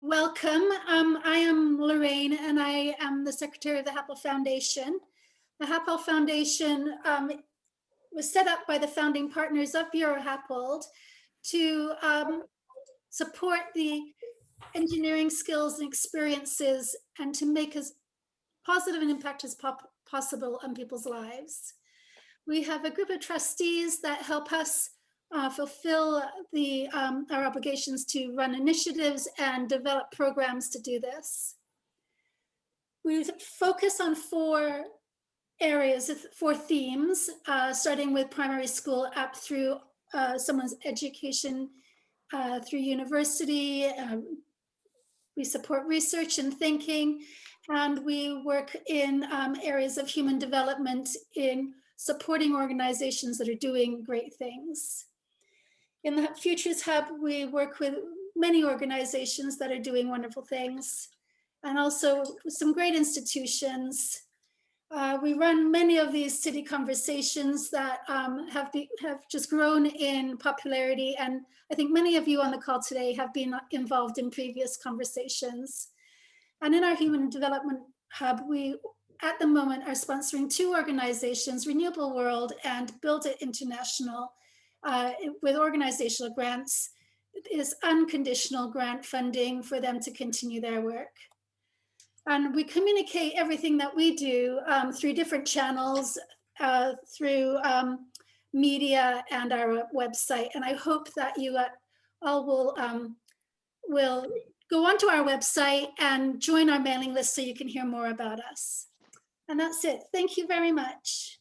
welcome. I am Lorraine and I am the secretary of the Happold Foundation. The Happold Foundation was set up by the founding partners of Buro Happold to support the engineering skills and experiences and to make as positive an impact as possible on people's lives. We have a group of trustees that help us fulfill our obligations to run initiatives and develop programs to do this. We focus on four areas, four themes, starting with primary school up through someone's education through university. We support research and thinking, and we work in areas of human development in supporting organizations that are doing great things. In the Futures Hub, we work with many organizations that are doing wonderful things, and also some great institutions. We run many of these city conversations that have just grown in popularity, and I think many of you on the call today have been involved in previous conversations. And in our Human Development Hub, we at the moment are sponsoring two organizations, Renewable World and Build It International, with organizational grants. It is unconditional grant funding for them to continue their work. And we communicate everything that we do through different channels, through media and our website. And I hope that you all will go onto our website and join our mailing list so you can hear more about us. And that's it. Thank you very much.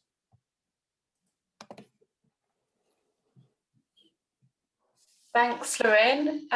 Thanks, Lorraine.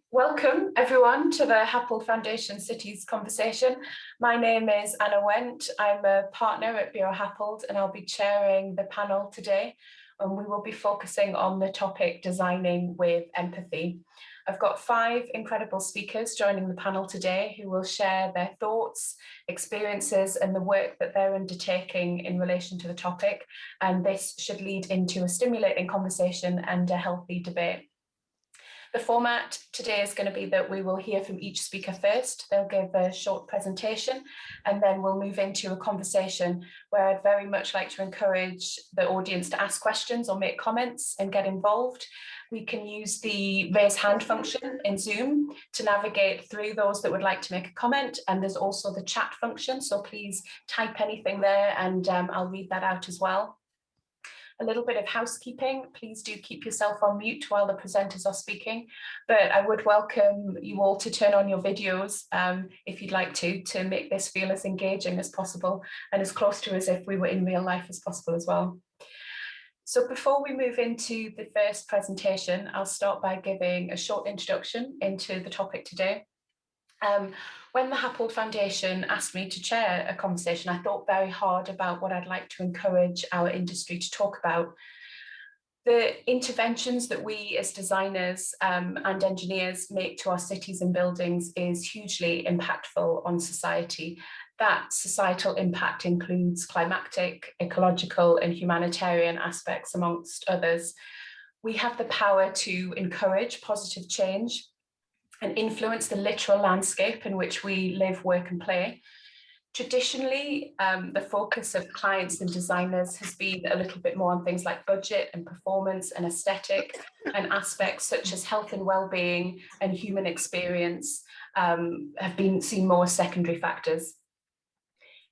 Welcome everyone to the Happold Foundation Cities Conversation. My name is Anna Wendt. I'm a partner at Buro Happold and I'll be chairing the panel today. And we will be focusing on the topic designing with empathy. I've got 5 incredible speakers joining the panel today who will share their thoughts, experiences, and the work that they're undertaking in relation to the topic. And this should lead into a stimulating conversation and a healthy debate. The format today is going to be that we will hear from each speaker first. They'll give a short presentation and then we'll move into a conversation where I'd very much like to encourage the audience to ask questions or make comments and get involved. We can use the raise hand function in Zoom to navigate through those that would like to make a comment, and there's also the chat function, so please type anything there and I'll read that out as well. A little bit of housekeeping, please do keep yourself on mute while the presenters are speaking, but I would welcome you all to turn on your videos if you'd like to make this feel as engaging as possible and as close to as if we were in real life as possible as well. So before we move into the first presentation, I'll start by giving a short introduction into the topic today. When the Happold Foundation asked me to chair a conversation, I thought very hard about what I'd like to encourage our industry to talk about. The interventions that we as designers and engineers make to our cities and buildings is hugely impactful on society. That societal impact includes climatic, ecological, and humanitarian aspects, amongst others. We have the power to encourage positive change and influence the literal landscape in which we live, work, and play. Traditionally, the focus of clients and designers has been a little bit more on things like budget and performance and aesthetic, and aspects such as health and well-being and human experience have been seen more as secondary factors.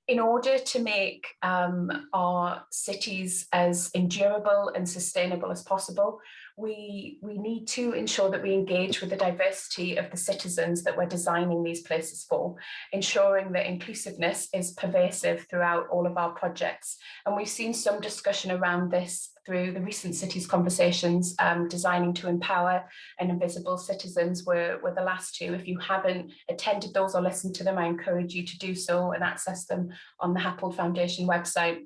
In order to make our cities as endurable and sustainable as possible, we need to ensure that we engage with the diversity of the citizens that we're designing these places for, ensuring that inclusiveness is pervasive throughout all of our projects. And we've seen some discussion around this through the recent cities conversations. Designing to Empower and Invisible Citizens were the last two. If you haven't attended those or listened to them, I encourage you to do so and access them on the Happold Foundation website.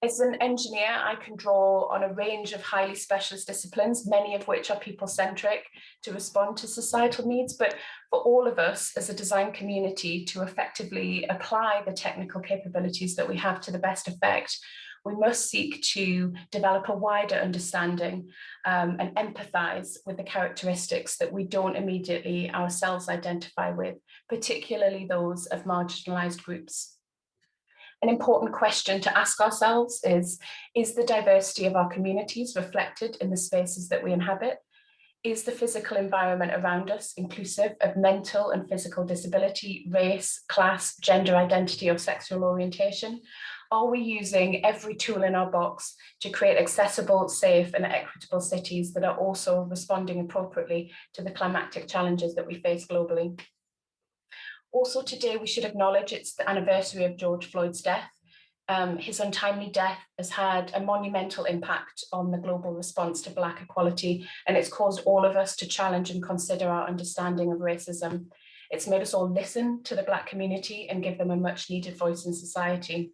As an engineer, I can draw on a range of highly specialist disciplines, many of which are people-centric, to respond to societal needs. But for all of us as a design community to effectively apply the technical capabilities that we have to the best effect, we must seek to develop a wider understanding and empathise with the characteristics that we don't immediately ourselves identify with, particularly those of marginalised groups. An important question to ask ourselves is the diversity of our communities reflected in the spaces that we inhabit? Is the physical environment around us inclusive of mental and physical disability, race, class, gender identity, or sexual orientation? Are we using every tool in our box to create accessible, safe, and equitable cities that are also responding appropriately to the climatic challenges that we face globally? Also today, we should acknowledge it's the anniversary of George Floyd's death. His untimely death has had a monumental impact on the global response to Black equality, and it's caused all of us to challenge and consider our understanding of racism. It's made us all listen to the Black community and give them a much needed voice in society.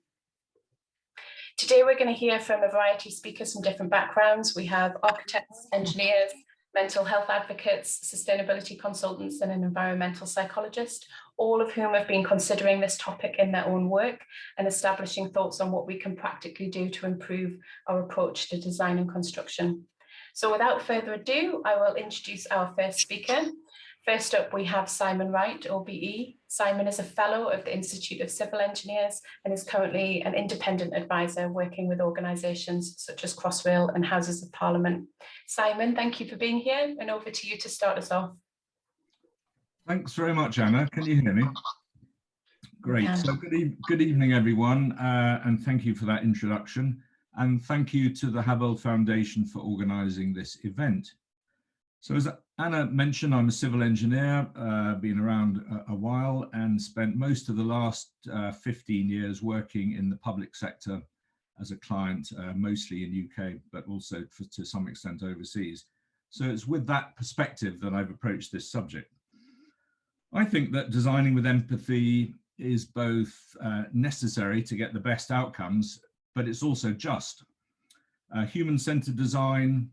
Today, we're going to hear from a variety of speakers from different backgrounds. We have architects, engineers, mental health advocates, sustainability consultants, and an environmental psychologist, all of whom have been considering this topic in their own work and establishing thoughts on what we can practically do to improve our approach to design and construction. So without further ado, I will introduce our first speaker. First up, we have Simon Wright, OBE. Simon is a fellow of the Institute of Civil Engineers and is currently an independent advisor working with organisations such as Crossrail and Houses of Parliament. Simon, thank you for being here, and over to you to start us off. Thanks very much, Anna. Can you hear me? Great. So good evening, everyone, and thank you for that introduction. And thank you to the Happold Foundation for organising this event. So as Anna mentioned, I'm a civil engineer, been around a while and spent most of the last 15 years working in the public sector as a client, mostly in UK, but also to some extent overseas. So it's with that perspective that I've approached this subject. I think that designing with empathy is both necessary to get the best outcomes, but it's also just. Human-centered design,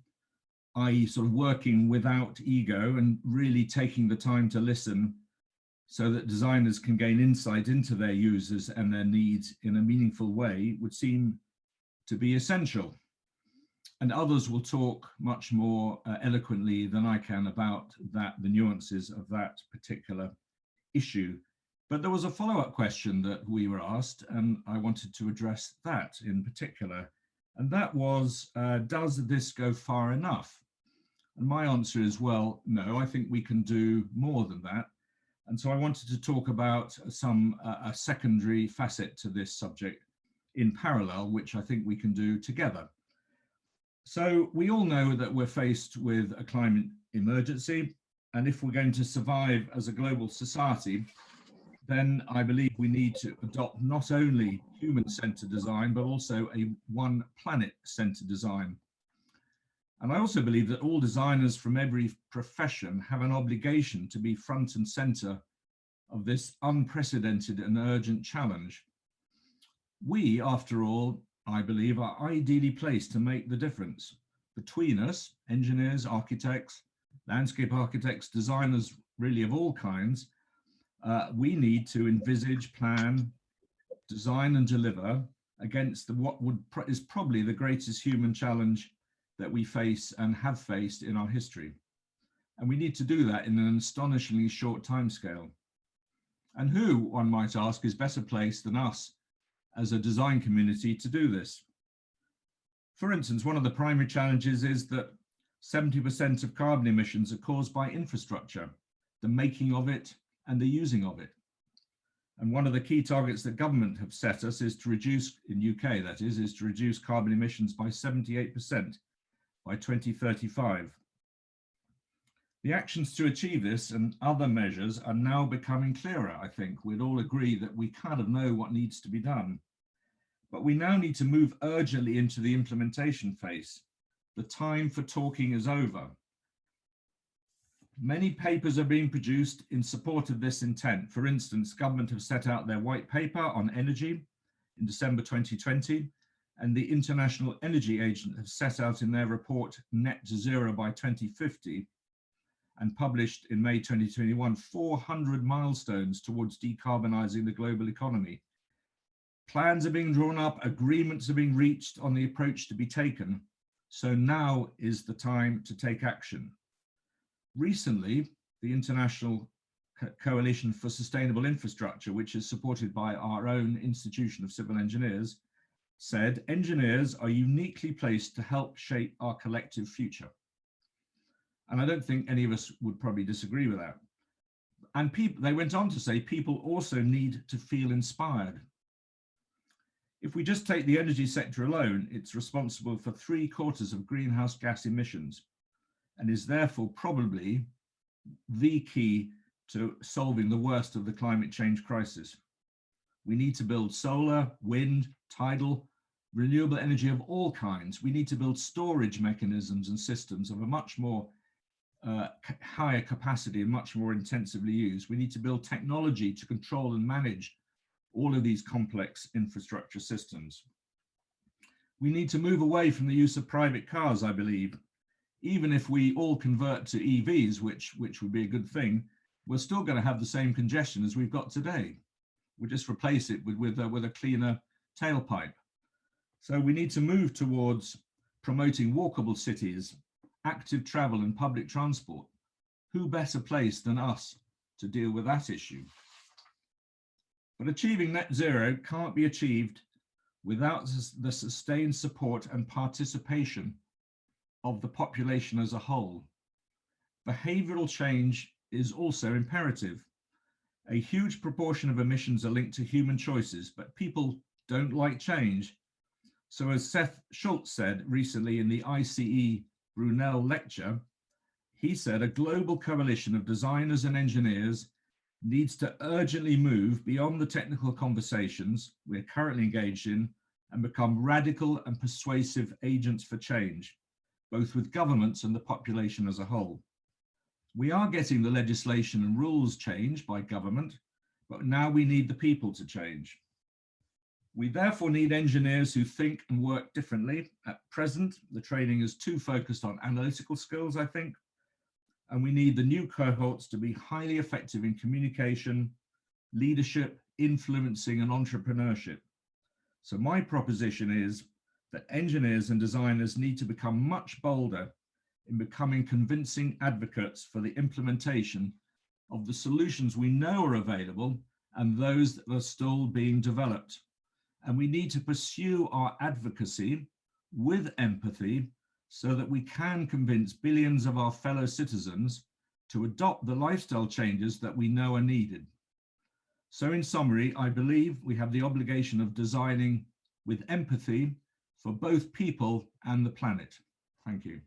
i.e. sort of working without ego and really taking the time to listen so that designers can gain insight into their users and their needs in a meaningful way, would seem to be essential. And others will talk much more eloquently than I can about that, the nuances of that particular issue. But there was a follow-up question that we were asked, and I wanted to address that in particular. And that was, does this go far enough? And my answer is, well, no, I think we can do more than that. And so I wanted to talk about a secondary facet to this subject in parallel, which I think we can do together. So we all know that we're faced with a climate emergency, and if we're going to survive as a global society, then I believe we need to adopt not only human-centered design, but also a one planet-centered design. And I also believe that all designers from every profession have an obligation to be front and center of this unprecedented and urgent challenge. We, after all, I believe, are ideally placed to make the difference. Between us, engineers, architects, landscape architects, designers really of all kinds, we need to envisage, plan, design and deliver against what is probably the greatest human challenge that we face and have faced in our history. And we need to do that in an astonishingly short timescale. And who, one might ask, is better placed than us as a design community to do this? For instance, one of the primary challenges is that 70% of carbon emissions are caused by infrastructure, the making of it and the using of it. And one of the key targets that government have set us is to reduce, in UK that is to reduce carbon emissions by 78% by 2035. The actions to achieve this and other measures are now becoming clearer, I think. We'd all agree that we kind of know what needs to be done. But we now need to move urgently into the implementation phase. The time for talking is over. Many papers are being produced in support of this intent. For instance, government have set out their white paper on energy in December 2020, and the International Energy Agency have set out in their report Net Zero by 2050 and published in May 2021 400 milestones towards decarbonising the global economy. Plans are being drawn up, agreements are being reached on the approach to be taken. So now is the time to take action. Recently, the International Coalition for Sustainable Infrastructure, which is supported by our own Institution of Civil Engineers, said engineers are uniquely placed to help shape our collective future. And I don't think any of us would probably disagree with that. And they went on to say people also need to feel inspired. If we just take the energy sector alone, it's responsible for 3/4 of greenhouse gas emissions and is therefore probably the key to solving the worst of the climate change crisis. We need to build solar, wind, tidal, renewable energy of all kinds. We need to build storage mechanisms and systems of a much more higher capacity and much more intensively used. We need to build technology to control and manage all of these complex infrastructure systems. We need to move away from the use of private cars, I believe. Even if we all convert to EVs, which would be a good thing, we're still going to have the same congestion as we've got today. We'll just replace it with a cleaner tailpipe. So we need to move towards promoting walkable cities, active travel and public transport. Who better placed than us to deal with that issue? But achieving net zero can't be achieved without the sustained support and participation of the population as a whole. Behavioral change is also imperative. A huge proportion of emissions are linked to human choices, but people don't like change. So as Seth Schultz said recently in the ICE Brunel lecture, he said a global coalition of designers and engineers needs to urgently move beyond the technical conversations we're currently engaged in and become radical and persuasive agents for change, both with governments and the population as a whole. We are getting the legislation and rules changed by government, but now we need the people to change. We therefore need engineers who think and work differently. At present, the training is too focused on analytical skills, I think, and we need the new cohorts to be highly effective in communication, leadership, influencing, and entrepreneurship. So my proposition is that engineers and designers need to become much bolder in becoming convincing advocates for the implementation of the solutions we know are available and those that are still being developed. And we need to pursue our advocacy with empathy so that we can convince billions of our fellow citizens to adopt the lifestyle changes that we know are needed. So in summary, I believe we have the obligation of designing with empathy for both people and the planet. Thank you.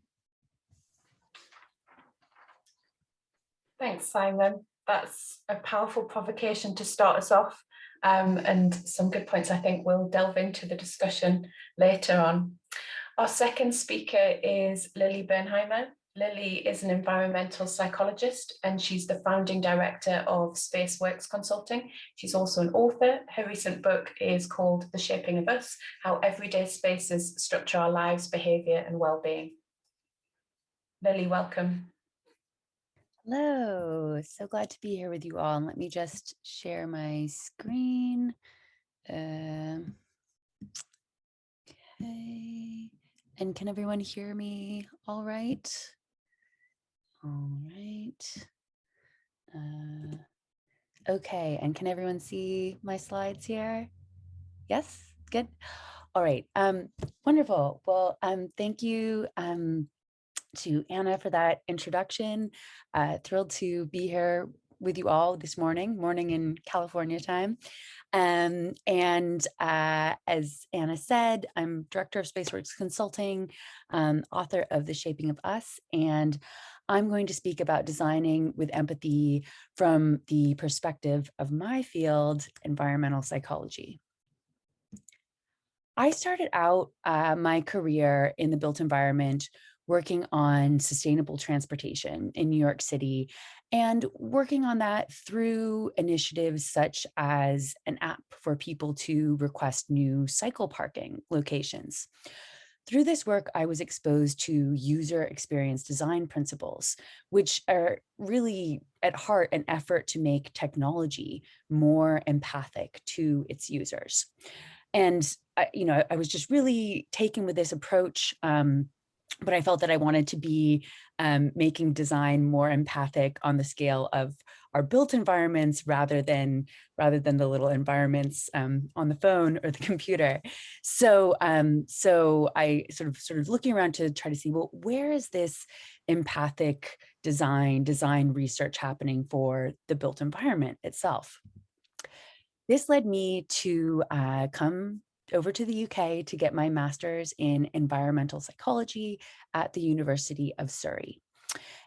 Thanks, Simon. That's a powerful provocation to start us off, and some good points. I think we'll delve into the discussion later on. Our second speaker is Lily Bernheimer. Lily is an environmental psychologist and she's the founding director of Spaceworks Consulting. She's also an author. Her recent book is called The Shaping of Us: How Everyday Spaces Structure Our Lives, Behaviour and Wellbeing. Lily, welcome. Hello, so glad to be here with you all. And let me just share my screen. Okay. And can everyone hear me all right? All right. Okay, and can everyone see my slides here? Yes, good. All right, wonderful. Well, thank you to Anna for that introduction. Thrilled to be here with you all this morning in California time. And as Anna said, I'm director of Spaceworks Consulting, author of The Shaping of Us, and I'm going to speak about designing with empathy from the perspective of my field, environmental psychology. I started out my career in the built environment working on sustainable transportation in New York City and working on that through initiatives such as an app for people to request new cycle parking locations. Through this work, I was exposed to user experience design principles, which are really at heart an effort to make technology more empathic to its users. And I was just really taken with this approach, but I felt that I wanted to be making design more empathic on the scale of our built environments rather than the little environments on the phone or the computer. So I sort of looking around to try to see, well, where is this empathic design research happening for the built environment itself? This led me to come over to the UK to get my master's in environmental psychology at the University of Surrey.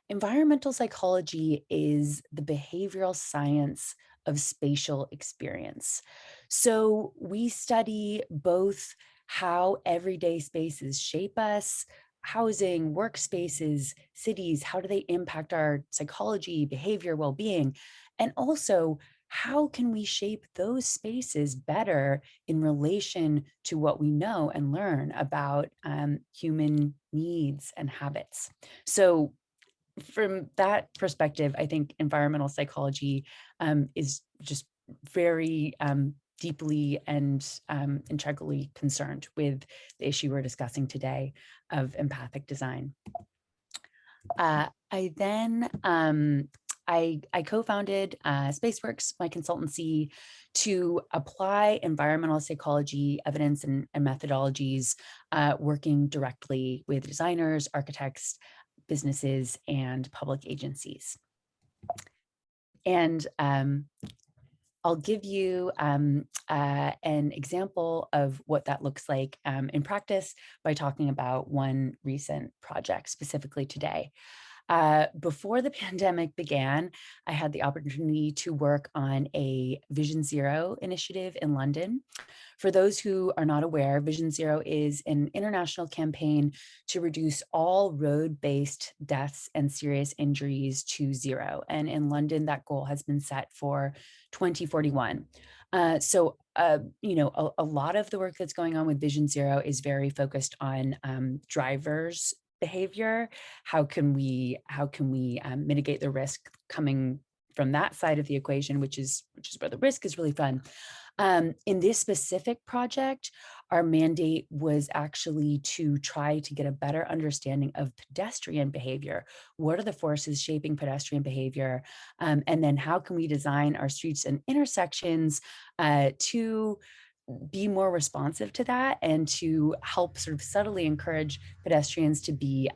Environmental psychology is the behavioral science of spatial experience. So we study both how everyday spaces shape us, housing, workspaces, cities, how do they impact our psychology, behavior, well-being, and also how can we shape those spaces better in relation to what we know and learn about human needs and habits. So from that perspective, I think environmental psychology is just very deeply and integrally concerned with the issue we're discussing today of empathic design. I then I co-founded Spaceworks, my consultancy, to apply environmental psychology evidence and methodologies, working directly with designers, architects, businesses, and public agencies. And I'll give you an example of what that looks like in practice by talking about one recent project specifically today. Before the pandemic began, I had the opportunity to work on a Vision Zero initiative in London. For those who are not aware, Vision Zero is an international campaign to reduce all road-based deaths and serious injuries to zero. And in London, that goal has been set for 2041. So a lot of the work that's going on with Vision Zero is very focused on drivers' behavior. How can we mitigate the risk coming from that side of the equation, which is where the risk is really fun. In this specific project, our mandate was actually to try to get a better understanding of pedestrian behavior. What are the forces shaping pedestrian behavior? And then how can we design our streets and intersections to be more responsive to that and to help sort of subtly encourage pedestrians to be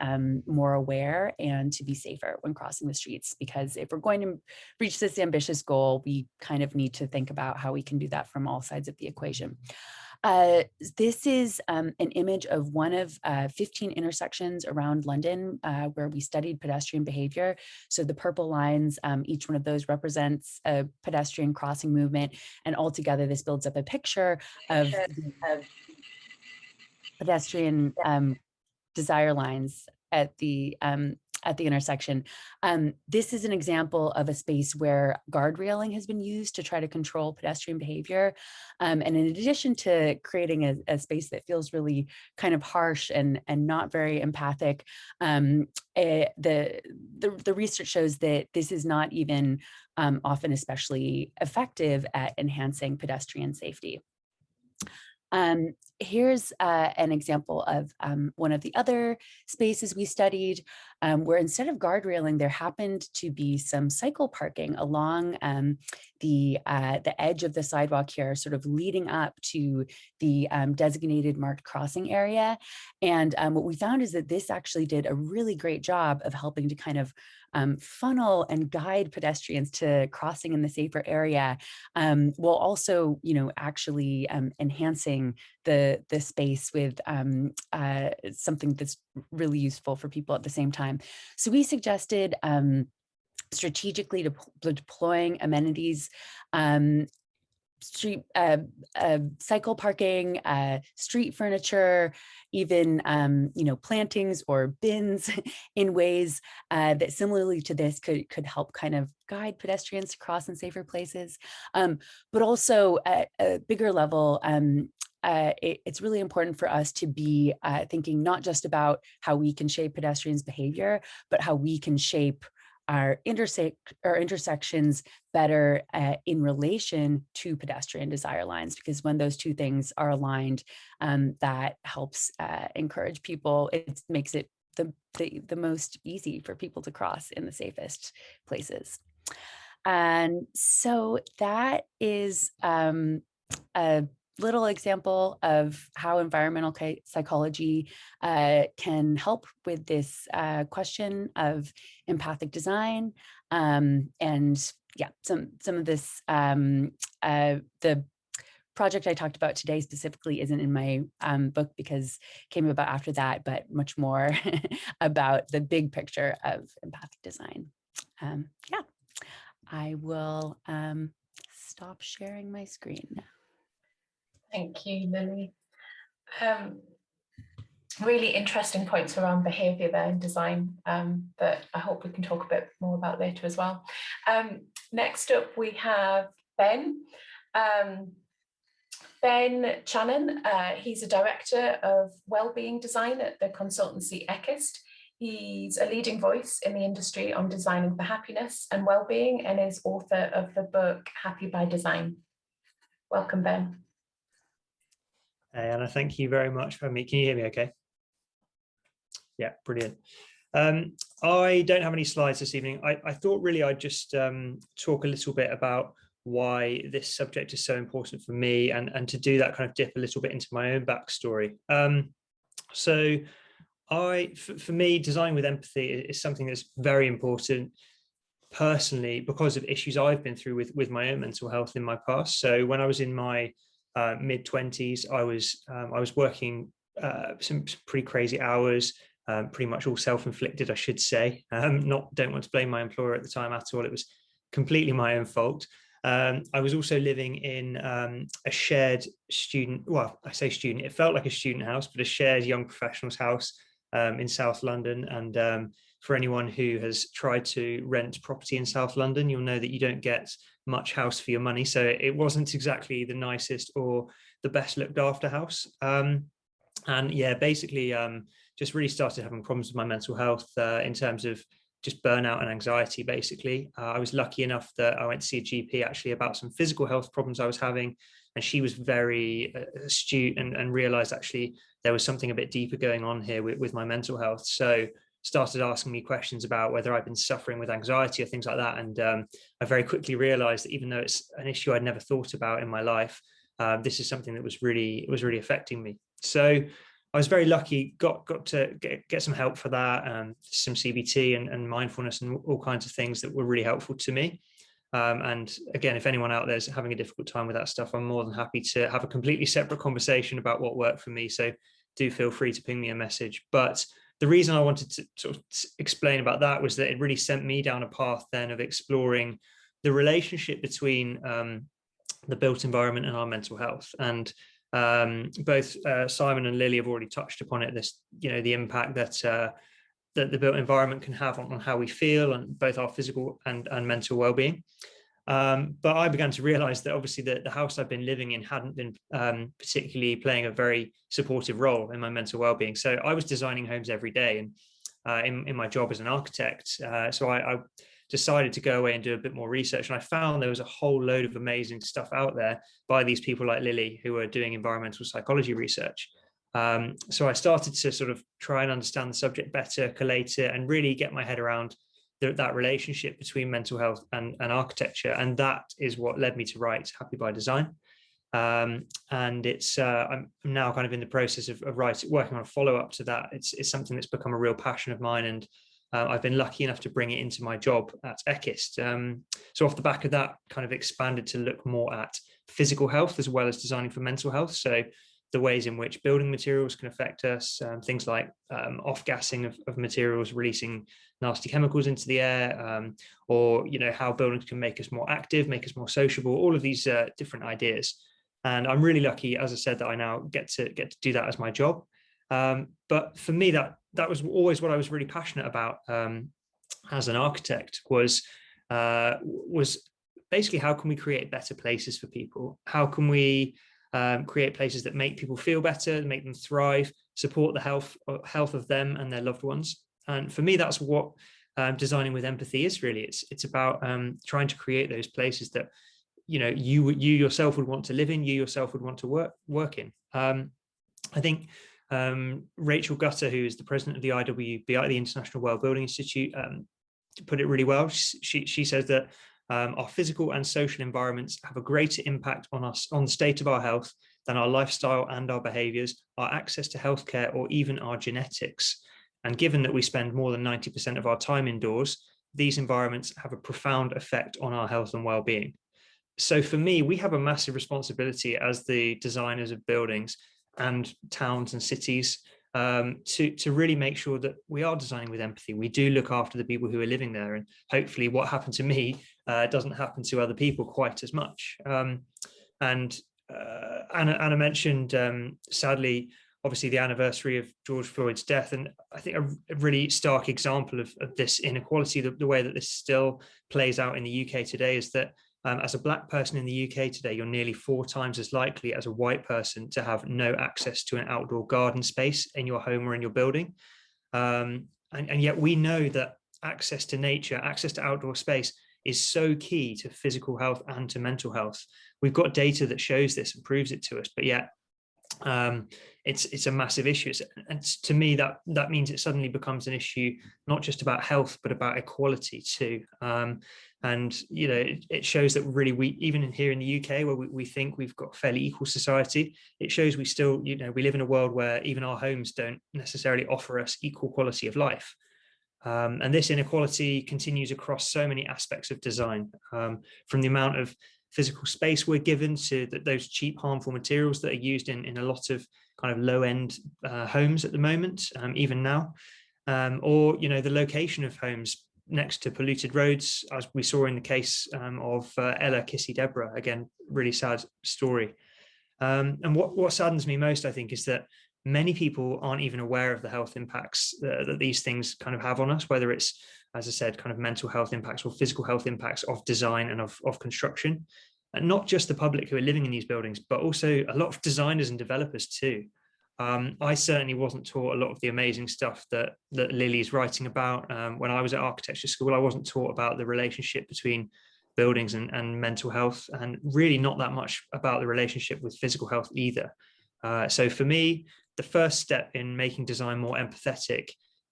more aware and to be safer when crossing the streets. Because if we're going to reach this ambitious goal, we kind of need to think about how we can do that from all sides of the equation. This is an image of one of 15 intersections around London where we studied pedestrian behavior. So the purple lines, each one of those represents a pedestrian crossing movement. And altogether, this builds up a picture of pedestrian desire lines at the intersection. This is an example of a space where guard railing has been used to try to control pedestrian behavior. And in addition to creating a space that feels really kind of harsh and not very empathic, the research shows that this is not even often especially effective at enhancing pedestrian safety. Here's an example of one of the other spaces we studied where instead of guard railing, there happened to be some cycle parking along the edge of the sidewalk here, sort of leading up to the designated marked crossing area. And what we found is that this actually did a really great job of helping to kind of funnel and guide pedestrians to crossing in the safer area, while also, actually enhancing the space with something that's really useful for people at the same time. So we suggested strategically deploying amenities, street cycle parking, street furniture, even plantings or bins in ways that similarly to this could help kind of guide pedestrians to cross in safer places, but also at a bigger level. It's really important for us to be thinking not just about how we can shape pedestrians' behavior, but how we can shape our intersections better in relation to pedestrian desire lines, because when those two things are aligned, that helps encourage people. It makes it the most easy for people to cross in the safest places. And so that is a little example of how environmental psychology can help with this question of empathic design. And yeah, some of this, the project I talked about today specifically isn't in my book because it came about after that, but much more about the big picture of empathic design. Yeah, I will stop sharing my screen now. Thank you, Lily. Really interesting points around behaviour there and design that I hope we can talk a bit more about later as well. Next up, we have Ben. Ben Channon, he's a director of wellbeing design at the consultancy Ekkist. He's a leading voice in the industry on designing for happiness and wellbeing, and is author of the book Happy by Design. Welcome, Ben. Hey, Anna, thank you very much for me. Can you hear me okay? Yeah, brilliant. I don't have any slides this evening. I thought really I'd just talk a little bit about why this subject is so important for me, and to do that kind of dip a little bit into my own backstory. So for me, designing with empathy is something that's very important personally because of issues I've been through with my own mental health in my past. So when I was in my mid-20s, I was working some pretty crazy hours, pretty much all self-inflicted, I should say. Don't want to blame my employer at the time at all. It was completely my own fault. I was also living in a shared student, well, I say student, it felt like a student house, but a shared young professionals house in South London. And for anyone who has tried to rent property in South London, you'll know that you don't get much house for your money. So it wasn't exactly the nicest or the best looked after house. And yeah, basically just really started having problems with my mental health in terms of just burnout and anxiety, basically. I was lucky enough that I went to see a GP actually about some physical health problems I was having, and she was very astute and realized actually there was something a bit deeper going on here with my mental health. So started asking me questions about whether I'd been suffering with anxiety or things like that. And I very quickly realized that even though it's an issue I'd never thought about in my life, this is something that was really affecting me. So I was very lucky, got to get some help for that, some CBT and mindfulness and all kinds of things that were really helpful to me. And again, if anyone out there is having a difficult time with that stuff, I'm more than happy to have a completely separate conversation about what worked for me. So do feel free to ping me a message. But the reason I wanted to sort of explain about that was that it really sent me down a path then of exploring the relationship between the built environment and our mental health. And both Simon and Lily have already touched upon it, the impact that the built environment can have on how we feel and both our physical and mental well-being. But I began to realize that obviously the house I've been living in hadn't been particularly playing a very supportive role in my mental well-being. So I was designing homes every day, and in my job as an architect. So I decided to go away and do a bit more research, and I found there was a whole load of amazing stuff out there by these people like Lily who are doing environmental psychology research. So I started to sort of try and understand the subject better, collate it, and really get my head around that relationship between mental health and architecture. And that is what led me to write Happy by Design. And it's I'm now kind of in the process of working on a follow-up to that. It's something that's become a real passion of mine, and I've been lucky enough to bring it into my job at Ekkist. So off the back of that, kind of expanded to look more at physical health as well as designing for mental health. So the ways in which building materials can affect us, things like off-gassing of materials, releasing nasty chemicals into the air, or how buildings can make us more active, make us more sociable, all of these different ideas. And I'm really lucky, as I said, that I now get to do that as my job. But for me, that was always what I was really passionate about as an architect, was basically how can we create better places for people? How can we create places that make people feel better, make them thrive, support the health of them and their loved ones? And for me, that's what designing with empathy is really. It's about trying to create those places that you yourself would want to live in, you yourself would want to work in. I think Rachel Gutter, who is the president of the IWBI, the International World Building Institute, put it really well. She says that our physical and social environments have a greater impact on us, on the state of our health, than our lifestyle and our behaviours, our access to healthcare, or even our genetics. And given that we spend more than 90% of our time indoors, these environments have a profound effect on our health and well-being. So for me, we have a massive responsibility as the designers of buildings and towns and cities to really make sure that we are designing with empathy. We do look after the people who are living there, and hopefully what happened to me doesn't happen to other people quite as much. And Anna mentioned, sadly, obviously the anniversary of George Floyd's death, and I think a really stark example of this inequality, the way that this still plays out in the UK today, is that as a Black person in the UK today, you're nearly 4 times as likely as a white person to have no access to an outdoor garden space in your home or in your building. And yet we know that access to nature, access to outdoor space is so key to physical health and to mental health. We've got data that shows this and proves it to us, but yet it's a massive issue. And to me, that means it suddenly becomes an issue not just about health, but about equality too. And it shows that really we, even in here in the UK, where we think we've got a fairly equal society, it shows we still, we live in a world where even our homes don't necessarily offer us equal quality of life. And this inequality continues across so many aspects of design, from the amount of physical space we're given to those cheap, harmful materials that are used in a lot of kind of low-end homes at the moment, even now, or the location of homes next to polluted roads, as we saw in the case of Ella Kissy Deborah. Again, really sad story. And what saddens me most, I think, is that many people aren't even aware of the health impacts that these things kind of have on us, whether it's, as I said, kind of mental health impacts or physical health impacts of design and of construction. And not just the public who are living in these buildings, but also a lot of designers and developers too. I certainly wasn't taught a lot of the amazing stuff that Lily's writing about. When I was at architecture school, I wasn't taught about the relationship between buildings and mental health, and really not that much about the relationship with physical health either. So for me, the first step in making design more empathetic,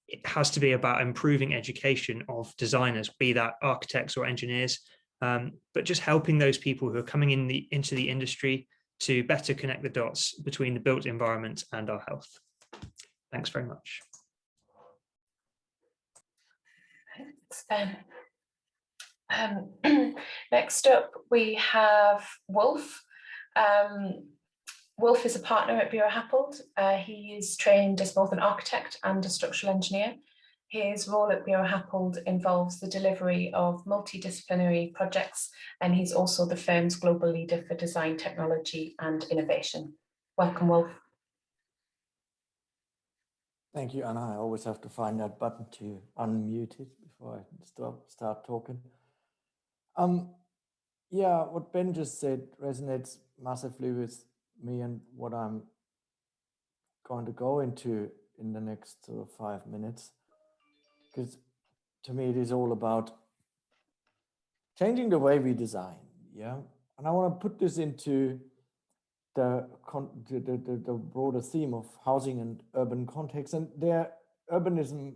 it has to be about improving education of designers, be that architects or engineers, but just helping those people who are coming into the industry to better connect the dots between the built environment and our health. Thanks very much. Thanks, Ben. Next up, we have Wolf. Wolf is a partner at Buro Happold. He is trained as both an architect and a structural engineer. His role at Buro Happold involves the delivery of multidisciplinary projects, and he's also the firm's global leader for design, technology and innovation. Welcome, Wolf. Thank you, Anna. I always have to find that button to unmute it before I start talking. Yeah, what Ben just said resonates massively with me and what I'm going to go into in the next sort of 5 minutes. Because to me, it is all about changing the way we design, yeah? And I want to put this into the broader theme of housing and urban context. And their urbanism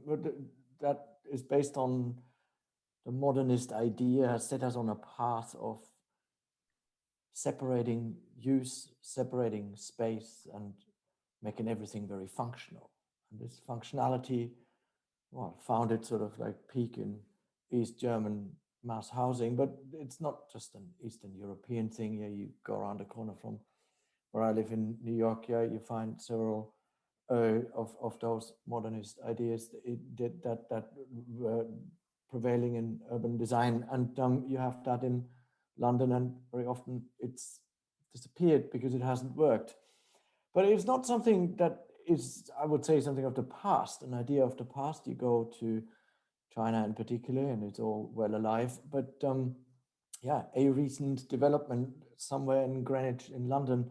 that is based on the modernist idea has set us on a path of separating use, separating space, and making everything very functional. And this functionality, well, found its sort of like peak in East German mass housing, but it's not just an Eastern European thing. Yeah, you go around the corner from where I live in New York, yeah, you find several of those modernist ideas that were prevailing in urban design, and you have that in London, and very often it's disappeared because it hasn't worked. But it's not something that is, I would say, something of the past, an idea of the past. You go to China in particular, and it's all well alive. But yeah, a recent development somewhere in Greenwich in London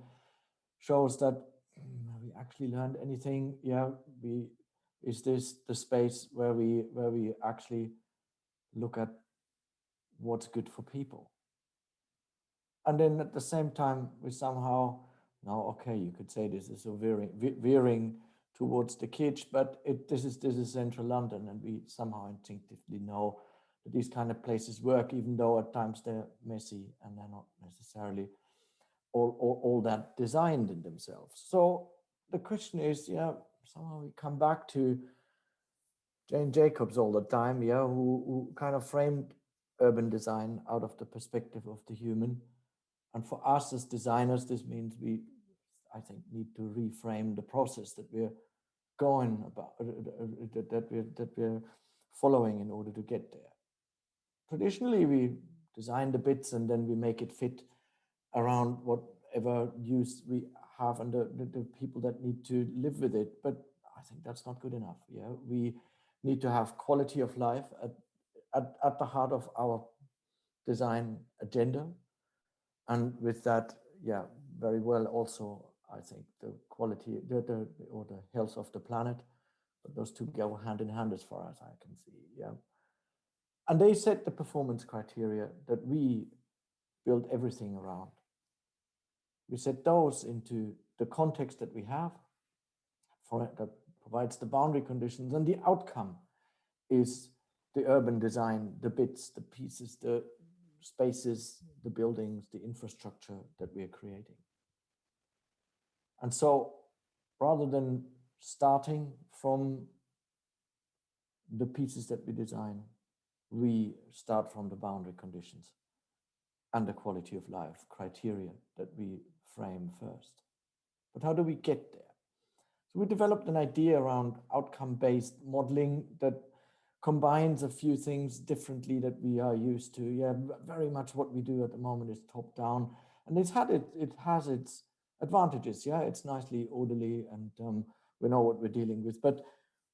shows that we actually learned anything. Yeah, is this the space where we actually look at what's good for people. And then at the same time, we somehow, now, okay, you could say this is a veering towards the kitsch, but this is central London, and we somehow instinctively know that these kind of places work, even though at times they're messy and they're not necessarily all that designed in themselves. So the question is, yeah, somehow we come back to Jane Jacobs all the time, yeah, who kind of framed urban design out of the perspective of the human. And for us as designers, this means we, I think, need to reframe the process that we're going about, that we're following in order to get there. Traditionally, we design the bits and then we make it fit around whatever use we have and the people that need to live with it. But I think that's not good enough. Yeah, we need to have quality of life at the heart of our design agenda. And with that, yeah, very well also, I think, the quality or the health of the planet. But those two go hand in hand as far as I can see, yeah. And they set the performance criteria that we build everything around. We set those into the context that we have for it, that provides the boundary conditions, and the outcome is the urban design, the bits, the pieces, the spaces, the buildings, the infrastructure that we are creating. And so rather than starting from the pieces that we design, we start from the boundary conditions and the quality of life criteria that we frame first. But how do we get there? So we developed an idea around outcome-based modeling that combines a few things differently that we are used to. Yeah, very much what we do at the moment is top-down, and it has its advantages. Yeah, it's nicely orderly, and we know what we're dealing with. But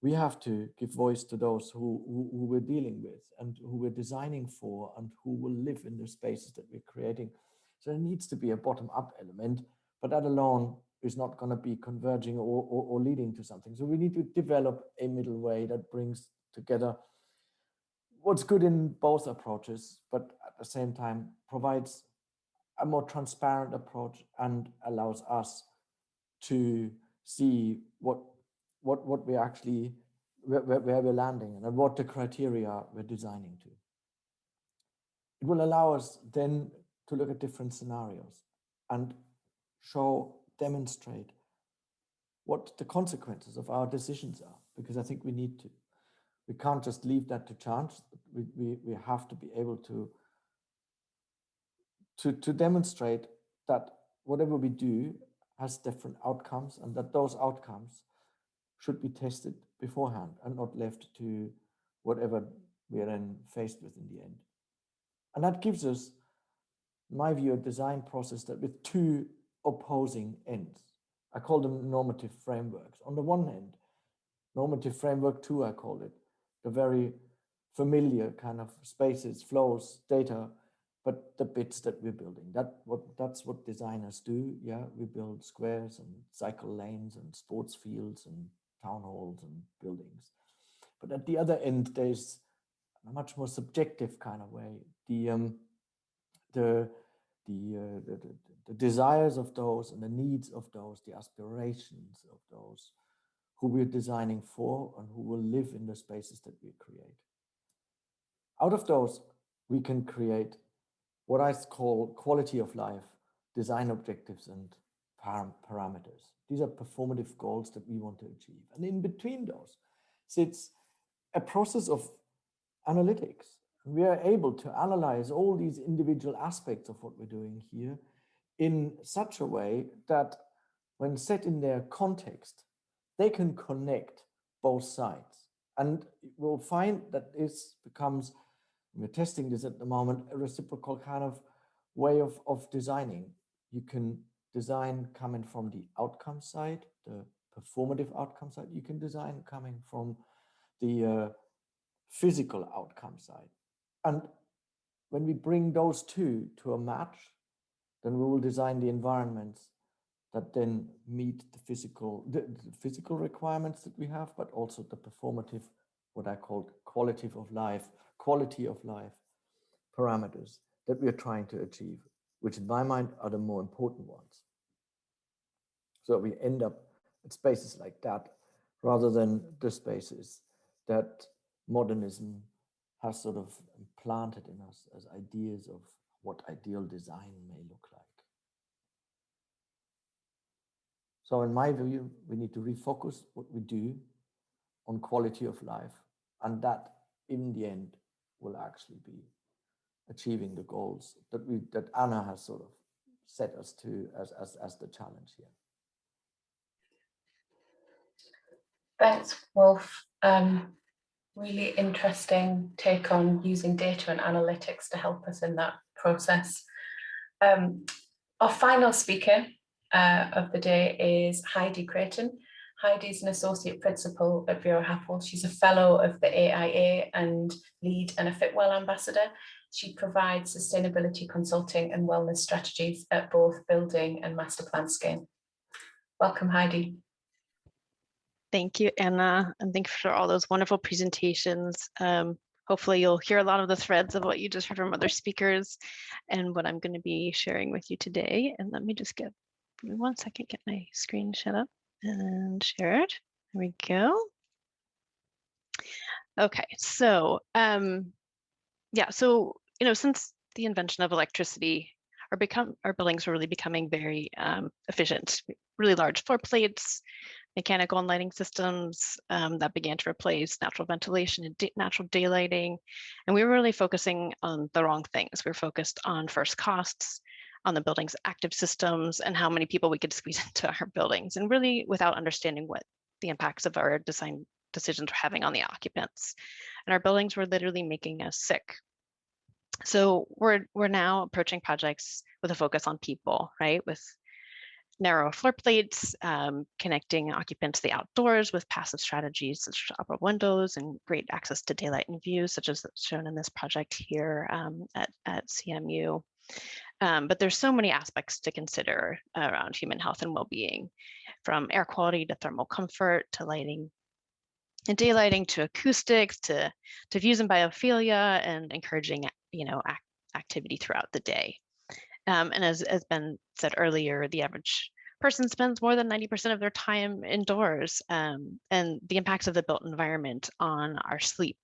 we have to give voice to those who we're dealing with and who we're designing for and who will live in the spaces that we're creating. So there needs to be a bottom-up element, but that alone is not going to be converging or leading to something. So we need to develop a middle way that brings together what's good in both approaches, but at the same time provides a more transparent approach and allows us to see what we actually, where we're landing and what the criteria we're designing to. It will allow us then to look at different scenarios and demonstrate what the consequences of our decisions are, because I think we need to. We can't just leave that to chance. We have to be able to demonstrate that whatever we do has different outcomes, and that those outcomes should be tested beforehand and not left to whatever we are then faced with in the end. And that gives us, in my view, a design process that with two opposing ends. I call them normative frameworks. On the one hand, normative framework 2, I call it, the very familiar kind of spaces, flows, data, but the bits that we're building. That's what designers do. Yeah, we build squares and cycle lanes and sports fields and town halls and buildings. But at the other end, there's a much more subjective kind of way. The desires of those and the needs of those, the aspirations of those who we're designing for and who will live in the spaces that we create. Out of those, we can create what I call quality of life, design objectives, and parameters. These are performative goals that we want to achieve. And in between those sits a process of analytics. We are able to analyze all these individual aspects of what we're doing here in such a way that when set in their context, they can connect both sides. And we'll find that this becomes, we're testing this at the moment, a reciprocal kind of way of designing. You can design coming from the outcome side, the performative outcome side. You can design coming from the physical outcome side. And when we bring those two to a match, then we will design the environments that then meet the physical requirements that we have, but also the performative what I call quality of life parameters that we are trying to achieve, which in my mind are the more important ones. So we end up at spaces like that, rather than the spaces that modernism has sort of implanted in us as ideas of what ideal design may look like. So in my view, we need to refocus what we do on quality of life, and that in the end will actually be achieving the goals that Anna has sort of set us to as the challenge here. Thanks, Wolf. Really interesting take on using data and analytics to help us in that process. Our final speaker of the day is Heidi Creighton. Heidi is an associate principal at Buro Happold. She's a fellow of the AIA and lead and a Fitwell ambassador. She provides sustainability consulting and wellness strategies at both building and master plan scale. Welcome, Heidi. Thank you, Anna, and thank you for all those wonderful presentations. Hopefully you'll hear a lot of the threads of what you just heard from other speakers and what I'm going to be sharing with you today. And let me just give me 1 second, get my screen shut up and share it. There we go. Okay, so yeah, so since the invention of electricity, our buildings were really becoming very efficient, really large floor plates, mechanical and lighting systems that began to replace natural ventilation and natural daylighting. And we were really focusing on the wrong things. We were focused on first costs, on the building's active systems, and how many people we could squeeze into our buildings, and really without understanding what the impacts of our design decisions were having on the occupants. And our buildings were literally making us sick. So we're now approaching projects with a focus on people, right? With narrow floor plates, connecting occupants to the outdoors with passive strategies such as upper windows and great access to daylight and views, such as shown in this project here at CMU. But there's so many aspects to consider around human health and well-being, from air quality to thermal comfort to lighting and daylighting to acoustics to views and biophilia and encouraging activity throughout the day. And as Ben said earlier, the average person spends more than 90% of their time indoors, and the impacts of the built environment on our sleep,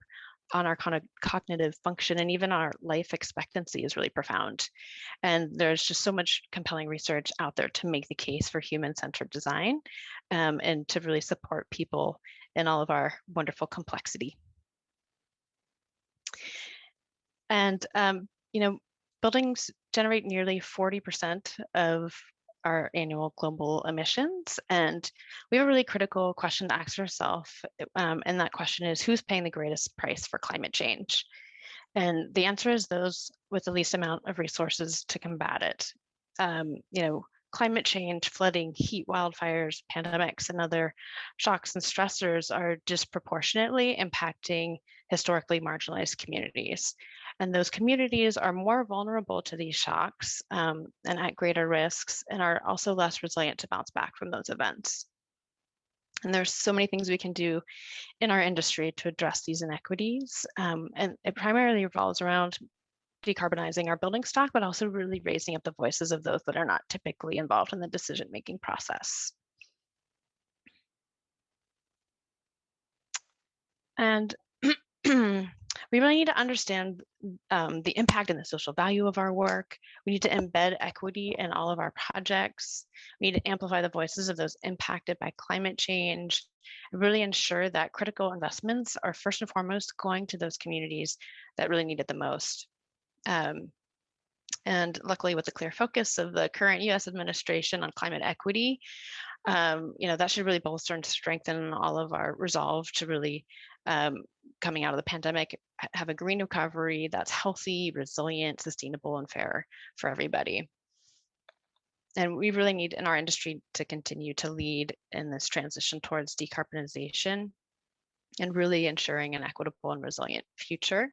on our cognitive function, and even our life expectancy is really profound. And there's just so much compelling research out there to make the case for human-centered design and to really support people in all of our wonderful complexity. And, buildings generate nearly 40% of our annual global emissions. And we have a really critical question to ask ourselves. And that question is, who's paying the greatest price for climate change? And the answer is those with the least amount of resources to combat it. Climate change, flooding, heat, wildfires, pandemics, and other shocks and stressors are disproportionately impacting historically marginalized communities. And those communities are more vulnerable to these shocks and at greater risks, and are also less resilient to bounce back from those events. And there's so many things we can do in our industry to address these inequities. And it primarily revolves around decarbonizing our building stock, but also really raising up the voices of those that are not typically involved in the decision-making process. And we really need to understand the impact and the social value of our work. We need to embed equity in all of our projects. We need to amplify the voices of those impacted by climate change, and really ensure that critical investments are first and foremost going to those communities that really need it the most. And luckily, with the clear focus of the current US administration on climate equity, that should really bolster and strengthen all of our resolve to really, coming out of the pandemic, have a green recovery that's healthy, resilient, sustainable, and fair for everybody. And we really need in our industry to continue to lead in this transition towards decarbonization and really ensuring an equitable and resilient future.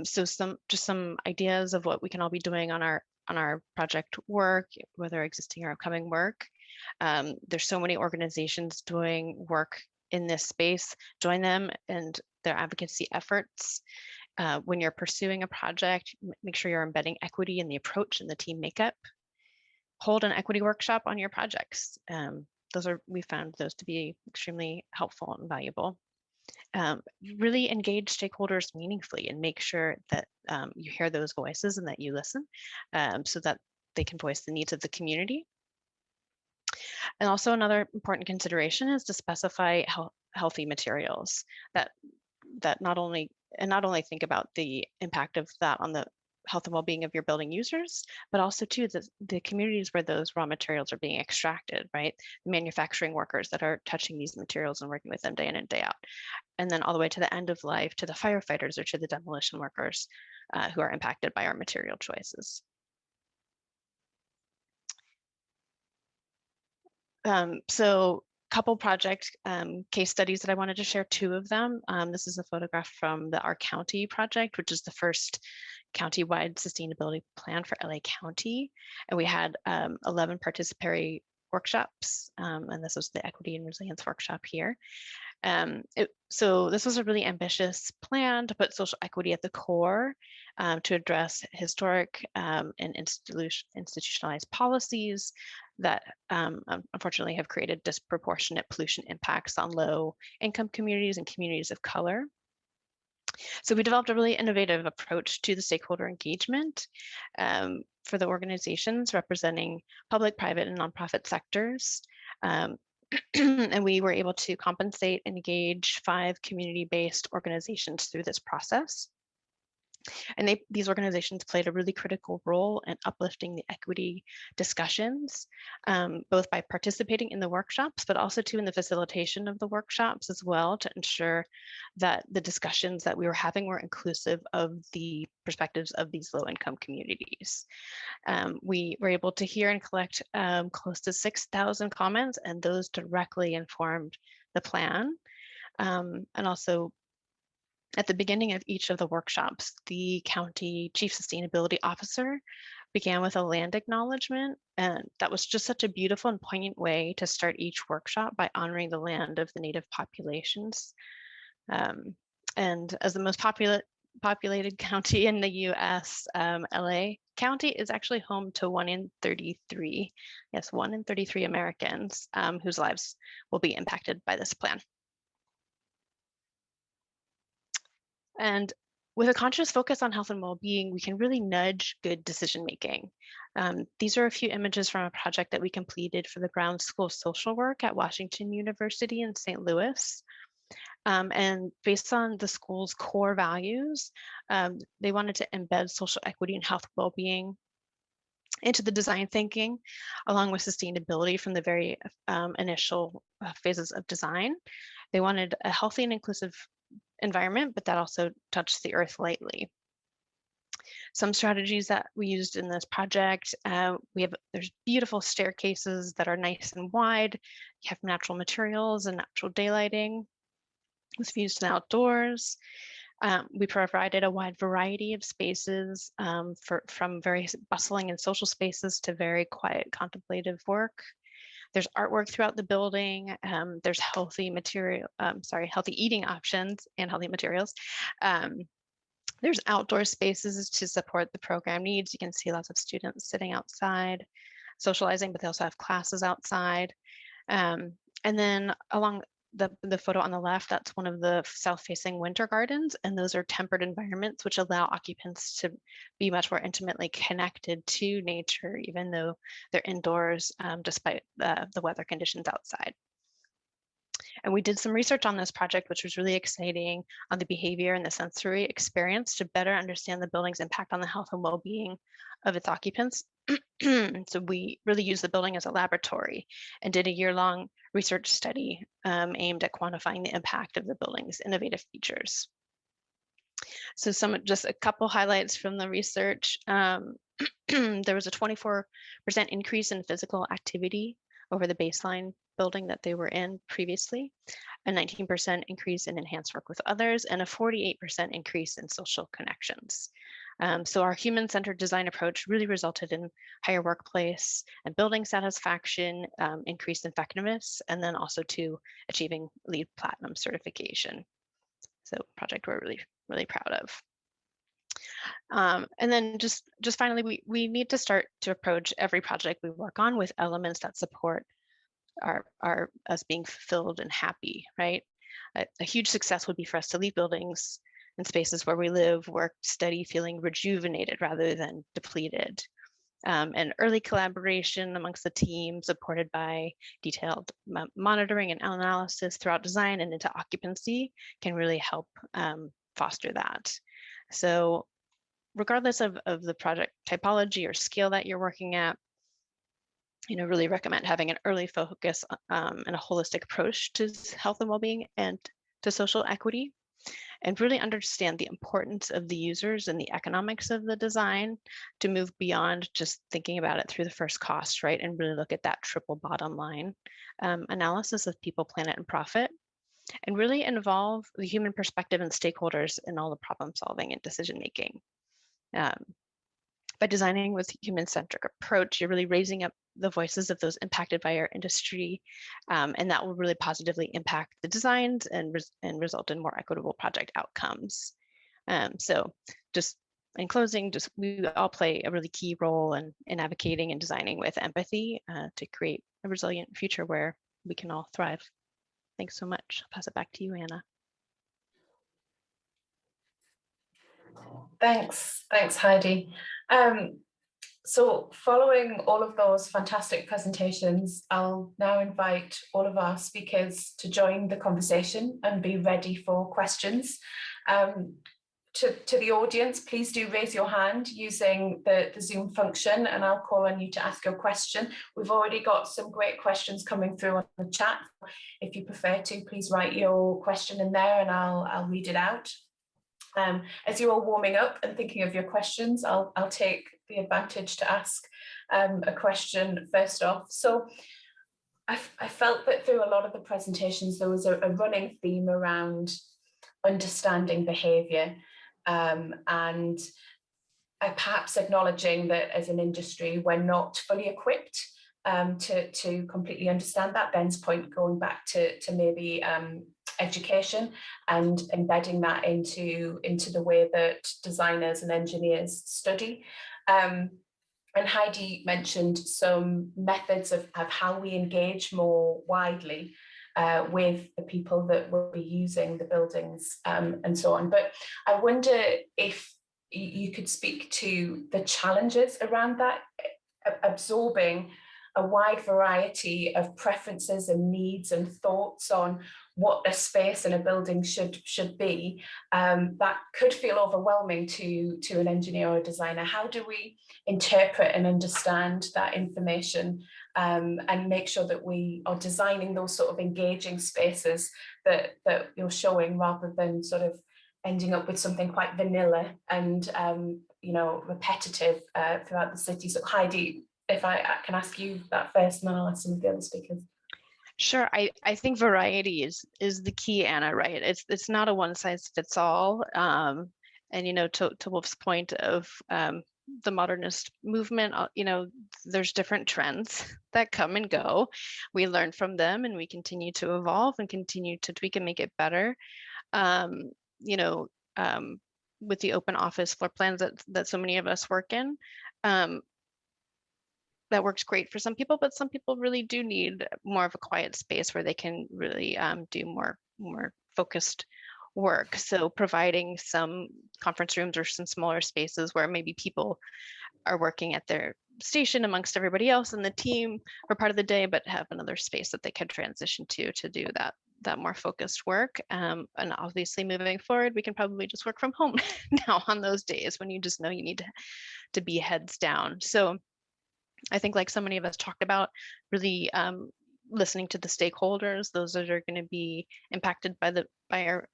So some ideas of what we can all be doing on our project work, whether existing or upcoming work. There's so many organizations doing work in this space, join them and their advocacy efforts. When you're pursuing a project, make sure you're embedding equity in the approach and the team makeup. Hold an equity workshop on your projects. We found those to be extremely helpful and valuable. Really engage stakeholders meaningfully and make sure that you hear those voices and that you listen so that they can voice the needs of the community. And also another important consideration is to specify healthy materials that not only think about the impact of that on the health and well-being of your building users, but also too the communities where those raw materials are being extracted, right? The manufacturing workers that are touching these materials and working with them day in and day out. And then all the way to the end of life, to the firefighters or to the demolition workers who are impacted by our material choices. So couple project case studies that I wanted to share, two of them. This is a photograph from our county project, which is the first county-wide sustainability plan for LA County. And we had 11 participatory workshops, and this was the equity and resilience workshop here. So this was a really ambitious plan to put social equity at the core, to address historic and institutionalized policies that unfortunately have created disproportionate pollution impacts on low income communities and communities of color. So we developed a really innovative approach to the stakeholder engagement for the organizations representing public, private, and nonprofit sectors. And we were able to compensate and engage 5 community-based organizations through this process. And these organizations played a really critical role in uplifting the equity discussions, both by participating in the workshops, but also too in the facilitation of the workshops as well, to ensure that the discussions that we were having were inclusive of the perspectives of these low-income communities. We were able to hear and collect close to 6,000 comments, and those directly informed the plan. And also, at the beginning of each of the workshops, the county chief sustainability officer began with a land acknowledgement. And that was just such a beautiful and poignant way to start each workshop, by honoring the land of the native populations. And as the most populated county in the US, LA County is actually home to 1 in 33, yes, 1 in 33 Americans whose lives will be impacted by this plan. And with a conscious focus on health and well-being, we can really nudge good decision-making. These are a few images from a project that we completed for the Brown School of Social Work at Washington University in St. Louis. And based on the school's core values, they wanted to embed social equity and health well-being into the design thinking, along with sustainability from the very initial phases of design. They wanted a healthy and inclusive environment, but that also touched the earth lightly. Some strategies that we used in this project, there's beautiful staircases that are nice and wide. You have natural materials and natural daylighting with views to the outdoors. We provided a wide variety of spaces from very bustling and social spaces to very quiet contemplative work. There's artwork throughout the building. There's healthy eating options and healthy materials. There's outdoor spaces to support the program needs. You can see lots of students sitting outside, socializing, but they also have classes outside. And then along the photo on the left, that's one of the south-facing winter gardens, and those are tempered environments which allow occupants to be much more intimately connected to nature, even though they're indoors, despite the weather conditions outside. And we did some research on this project, which was really exciting, on the behavior and the sensory experience to better understand the building's impact on the health and well-being of its occupants. So we really used the building as a laboratory and did a year-long research study aimed at quantifying the impact of the building's innovative features. So just a couple highlights from the research. There was a 24% increase in physical activity over the baseline building that they were in previously, a 19% increase in enhanced work with others, and a 48% increase in social connections. So our human-centered design approach really resulted in higher workplace and building satisfaction, increased effectiveness, and then also to achieving LEED Platinum certification. So project we're really, really proud of. And then just finally, we need to start to approach every project we work on with elements that support our us being fulfilled and happy, right? A huge success would be for us to leave buildings and spaces where we live, work, study, feeling rejuvenated rather than depleted. And early collaboration amongst the team, supported by detailed monitoring and analysis throughout design and into occupancy, can really help foster that. So regardless of the project typology or scale that you're working at, really recommend having an early focus and a holistic approach to health and well-being and to social equity, and really understand the importance of the users and the economics of the design to move beyond just thinking about it through the first cost, right? And really look at that triple bottom line analysis of people, planet, and profit, and really involve the human perspective and stakeholders in all the problem solving and decision making. By designing with human-centric approach, you're really raising up the voices of those impacted by our industry, and that will really positively impact the designs and result in more equitable project outcomes. So just in closing, we all play a really key role in advocating and designing with empathy to create a resilient future where we can all thrive. Thanks so much. I'll pass it back to you, Anna. Thanks, Heidi. So following all of those fantastic presentations, I'll now invite all of our speakers to join the conversation and be ready for questions. To the audience, please do raise your hand using the Zoom function, and I'll call on you to ask your question. We've already got some great questions coming through on the chat. If you prefer to, please write your question in there and I'll read it out. As you're all warming up and thinking of your questions, I'll take the advantage to ask a question first off. So I felt that through a lot of the presentations, there was a running theme around understanding behaviour and perhaps acknowledging that as an industry, we're not fully equipped to completely understand that. Ben's point going back to maybe education and embedding that into the way that designers and engineers study. And Heidi mentioned some methods of how we engage more widely with the people that will be using the buildings and so on. But I wonder if you could speak to the challenges around that, absorbing a wide variety of preferences and needs and thoughts on what a space in a building should be. That could feel overwhelming to an engineer or a designer. How do we interpret and understand that information and make sure that we are designing those sort of engaging spaces that you're showing, rather than sort of ending up with something quite vanilla and repetitive throughout the city? So Heidi, if I can ask you that first, and then I'll ask some of the other speakers. Sure, I think variety is the key, Anna, right? It's not a one size fits all. And to Wolf's point of the modernist movement, there's different trends that come and go. We learn from them and we continue to evolve and continue to tweak and make it better. With the open office floor plans that so many of us work in, that works great for some people, but some people really do need more of a quiet space where they can really do more focused work. So providing some conference rooms or some smaller spaces where maybe people are working at their station amongst everybody else in the team for part of the day, but have another space that they can transition to do that more focused work. And obviously moving forward, we can probably just work from home now on those days when you just know you need to be heads down. So I think, like so many of us talked about, really listening to the stakeholders, those that are going to be impacted by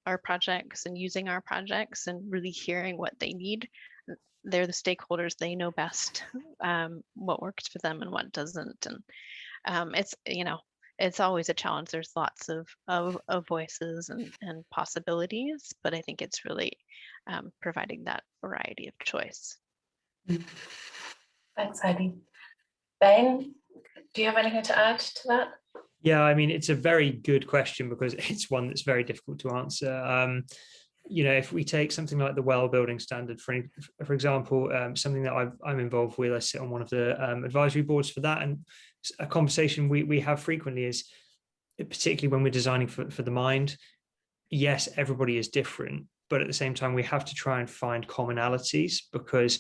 our projects and using our projects, and really hearing what they need. They're the stakeholders, they know best what works for them and what doesn't. And it's always a challenge. There's lots of voices and possibilities, but I think it's really providing that variety of choice. Thanks, Heidi. Ben, do you have anything to add to that? Yeah, I mean, it's a very good question because it's one that's very difficult to answer. You know, if we take something like the well building standard, for example, something that I'm involved with, I sit on one of the advisory boards for that, and a conversation we have frequently is, particularly when we're designing for the mind, yes, everybody is different, but at the same time, we have to try and find commonalities, because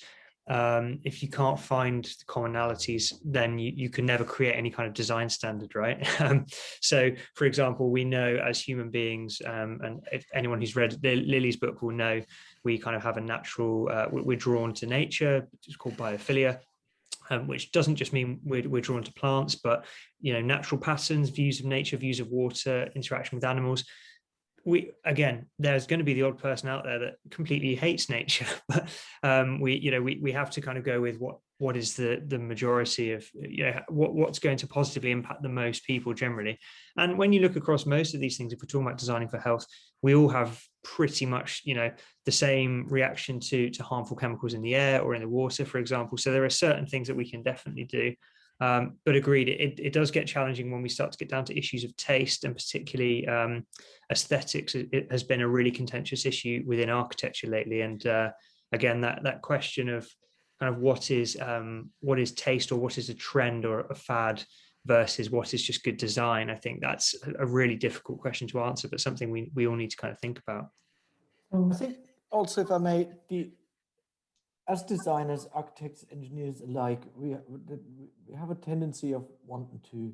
if you can't find the commonalities, then you can never create any kind of design standard, right? So, for example, we know as human beings, and if anyone who's read Lily's book will know, we kind of have a natural, we're drawn to nature. It's called biophilia. Which doesn't just mean we're drawn to plants, but natural patterns, views of nature, views of water, interaction with animals. Again, there's going to be the odd person out there that completely hates nature, but we have to kind of go with what is the majority of what's going to positively impact the most people generally. And when you look across most of these things, if we're talking about designing for health, we all have pretty much the same reaction to harmful chemicals in the air or in the water, for example. So there are certain things that we can definitely do. But agreed, it does get challenging when we start to get down to issues of taste, and particularly aesthetics. It has been a really contentious issue within architecture lately. And again, that question of kind of what is taste, or what is a trend or a fad versus what is just good design, I think that's a really difficult question to answer, but something we all need to kind of think about. I think also, if I may, as designers, architects, engineers alike, we have a tendency of wanting to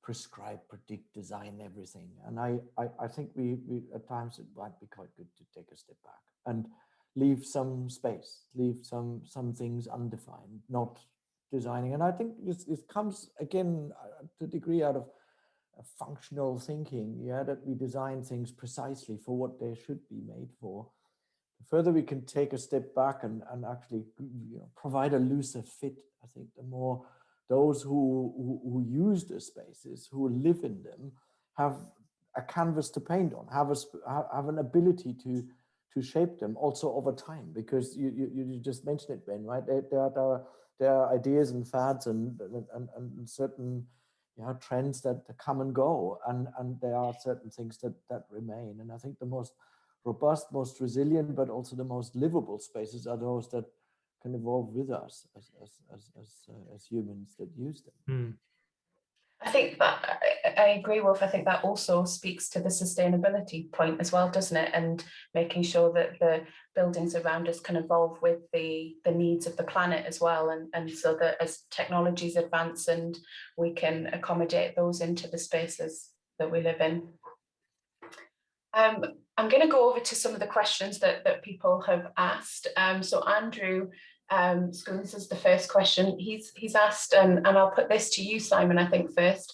prescribe, predict, design everything. And I think we at times it might be quite good to take a step back and leave some space, leave some things undefined, not designing. And I think this comes again to a degree out of functional thinking, that we design things precisely for what they should be made for. The further we can take a step back and actually provide a looser fit, I think the more those who use the spaces, who live in them, have a canvas to paint on, have an ability to shape them also over time. Because you just mentioned it, Ben, right? There are ideas and fads and certain trends that come and go, and there are certain things that remain. And I think the most robust, most resilient, but also the most livable spaces are those that can evolve with us as humans that use them. I think that I agree, Wolf. I think that also speaks to the sustainability point as well, doesn't it? And making sure that the buildings around us can evolve with the needs of the planet as well. And so that as technologies advance, and we can accommodate those into the spaces that we live in. I'm going to go over to some of the questions that people have asked. So Andrew Scoones is the first question. He's asked, and I'll put this to you, Simon, I think first.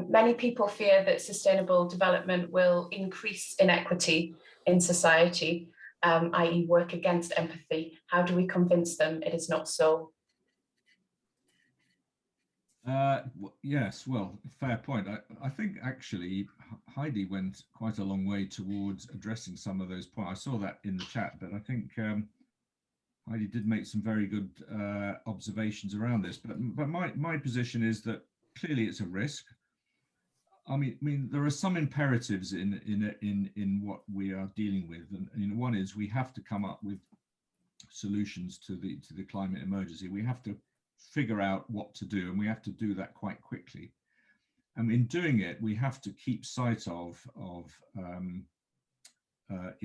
Many people fear that sustainable development will increase inequity in society, i.e. work against empathy. How do we convince them it is not so? Yes, well, fair point. I think actually Heidi went quite a long way towards addressing some of those points. I saw that in the chat, but I think Heidi did make some very good observations around this. But my position is that clearly it's a risk. I mean, there are some imperatives in what we are dealing with, and one is we have to come up with solutions to the climate emergency. We have to figure out what to do, and we have to do that quite quickly. And in doing it, we have to keep sight of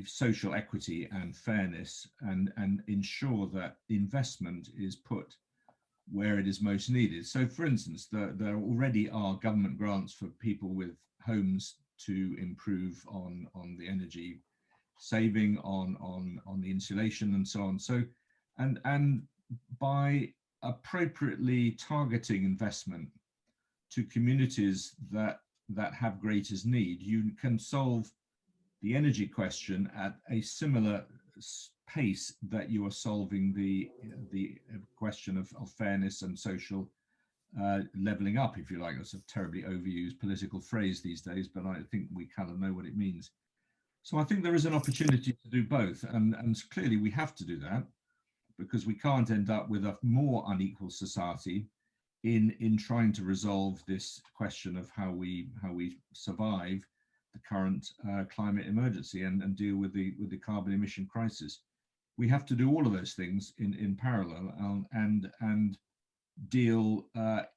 social equity and fairness, and ensure that investment is put where it is most needed. So, for instance, there already are government grants for people with homes to improve on the energy saving, on the insulation, and so on. So, and by appropriately targeting investment to communities that have greatest need, you can solve the energy question at a similar pace that you are solving the question of fairness and social leveling up, if you like. That's a terribly overused political phrase these days, but I think we kind of know what it means. So I think there is an opportunity to do both, and clearly we have to do that, because we can't end up with a more unequal society in trying to resolve this question of how we survive the current climate emergency and deal with the carbon emission crisis. We have to do all of those things in parallel, and deal,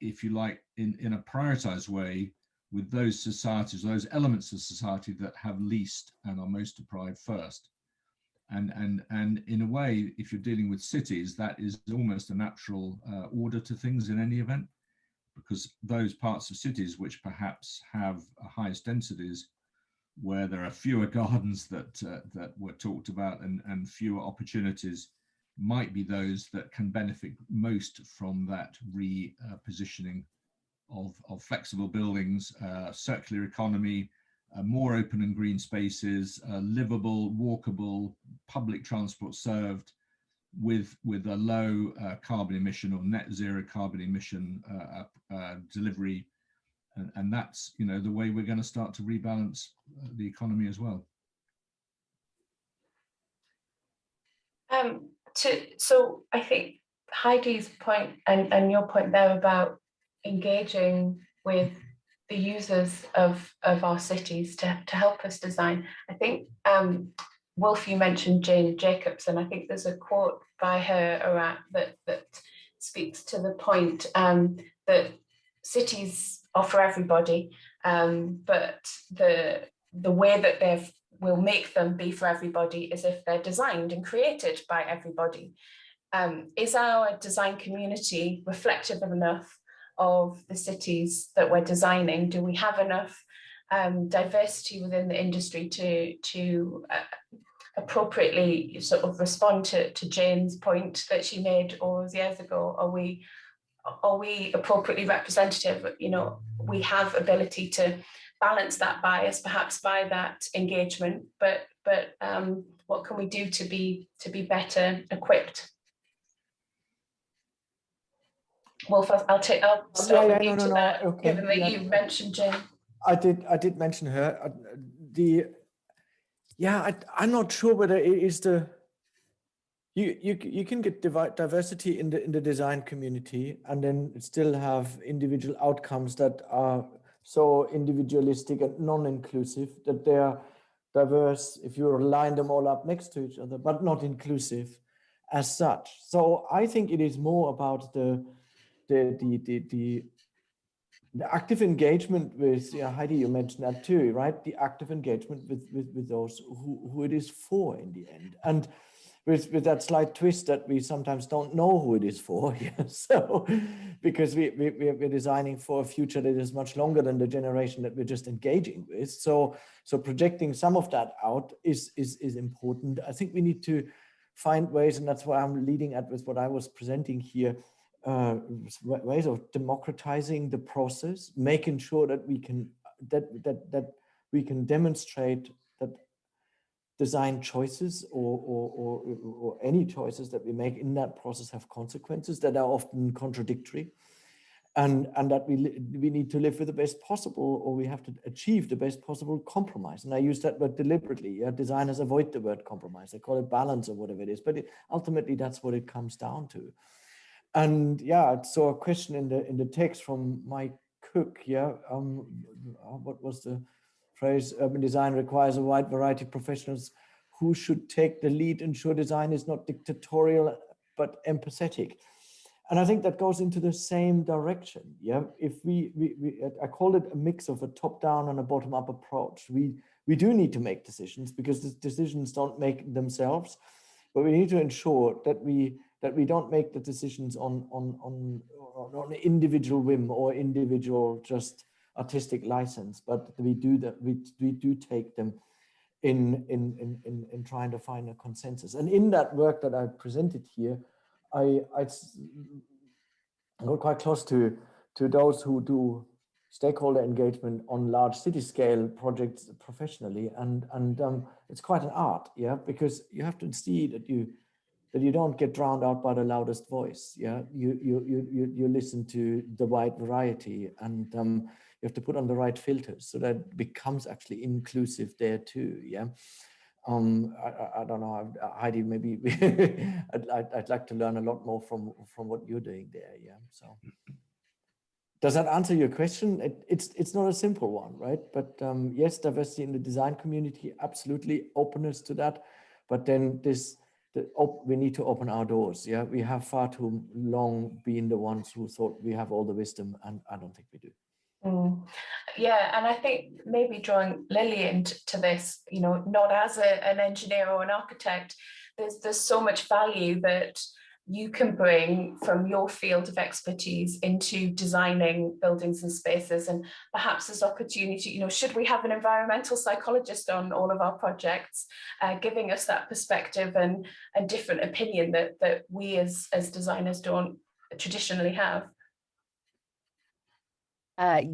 if you like, in a prioritized way with those societies, those elements of society that have least and are most deprived first. And in a way, if you're dealing with cities, that is almost a natural order to things in any event, because those parts of cities which perhaps have highest densities, where there are fewer gardens that were talked about and fewer opportunities, might be those that can benefit most from that repositioning of flexible buildings, circular economy, more open and green spaces, livable, walkable, public transport served with a low carbon emission or net zero carbon emission delivery. And that's, you know, the way we're going to start to rebalance the economy as well. So I think Heidi's point and your point there about engaging with the users of our cities to help us design. I think, Wolf, you mentioned Jane Jacobs, and I think there's a quote by her that speaks to the point that cities are for everybody, but the way that will make them be for everybody is if they're designed and created by everybody. Is our design community reflective enough of the cities that we're designing? Do we have enough diversity within the industry to appropriately sort of respond to Jane's point that she made all those years ago? Are we appropriately representative? You know, we have ability to balance that bias, perhaps by that engagement, but what can we do to be better equipped? Wolf, I'll start with you to that, okay. given that you mentioned Jane. I did mention her. I'm not sure whether it is you can get diversity in the design community and then still have individual outcomes that are so individualistic and non-inclusive that they are diverse if you line them all up next to each other, but not inclusive as such. So I think it is more about the active engagement with, Heidi, you mentioned that too, right? The active engagement with those who it is for in the end. And with that slight twist that we sometimes don't know who it is for. So, because we're designing for a future that is much longer than the generation that we're just engaging with. So projecting some of that out is important. I think we need to find ways, and that's why I'm leading at with what I was presenting here, ways of democratizing the process, making sure that we can demonstrate that design choices or any choices that we make in that process have consequences that are often contradictory, and that we need to live with the best possible, or we have to achieve the best possible compromise. And I use that word deliberately. Designers avoid the word compromise. They call it balance or whatever it is, but ultimately that's what it comes down to. And I saw a question in the text from Mike Cook. What was the phrase? Urban design requires a wide variety of professionals who should take the lead, ensure design is not dictatorial but empathetic. And I think that goes into the same direction. If I call it a mix of a top-down and a bottom-up approach. We do need to make decisions, because the decisions don't make themselves, but we need to ensure that we don't make the decisions on individual whim or individual just artistic license, but we do take them in trying to find a consensus. And in that work that I presented here, I got quite close to those who do stakeholder engagement on large city scale projects professionally, and it's quite an art, because you have to see that that you don't get drowned out by the loudest voice. Yeah, you listen to the wide variety, and you have to put on the right filters so that it becomes actually inclusive there too. Yeah. I don't know, Heidi, maybe I'd like to learn a lot more from what you're doing there. Yeah. So does that answer your question? It's not a simple one, right? But yes, diversity in the design community, absolutely, openness to that. But then we need to open our doors. Yeah, we have far too long been the ones who thought we have all the wisdom, and I don't think we do. Yeah, and I think maybe drawing Lily into this, you know, not as an engineer or an architect, there's so much value that you can bring from your field of expertise into designing buildings and spaces, and perhaps there's opportunity, you know, should we have an environmental psychologist on all of our projects, giving us that perspective and a different opinion that we as designers don't traditionally have.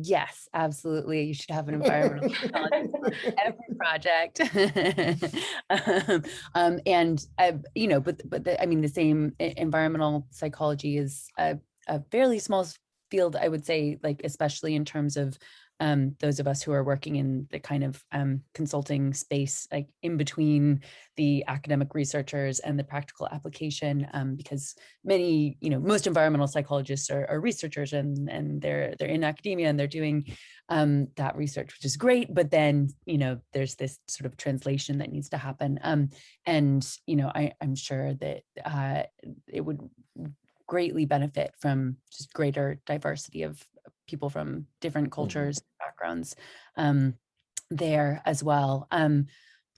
Yes, absolutely. You should have an environmental psychologist on every project. You know, I mean, the same environmental psychology is a fairly small field, I would say, like, especially in terms of those of us who are working in the kind of consulting space, like in between the academic researchers and the practical application, because many, you know, most environmental psychologists are researchers, and they're in academia and they're doing that research, which is great. But then, you know, there's this sort of translation that needs to happen. And, you know, I'm sure that it would greatly benefit from just greater diversity of people from different cultures, backgrounds there as well.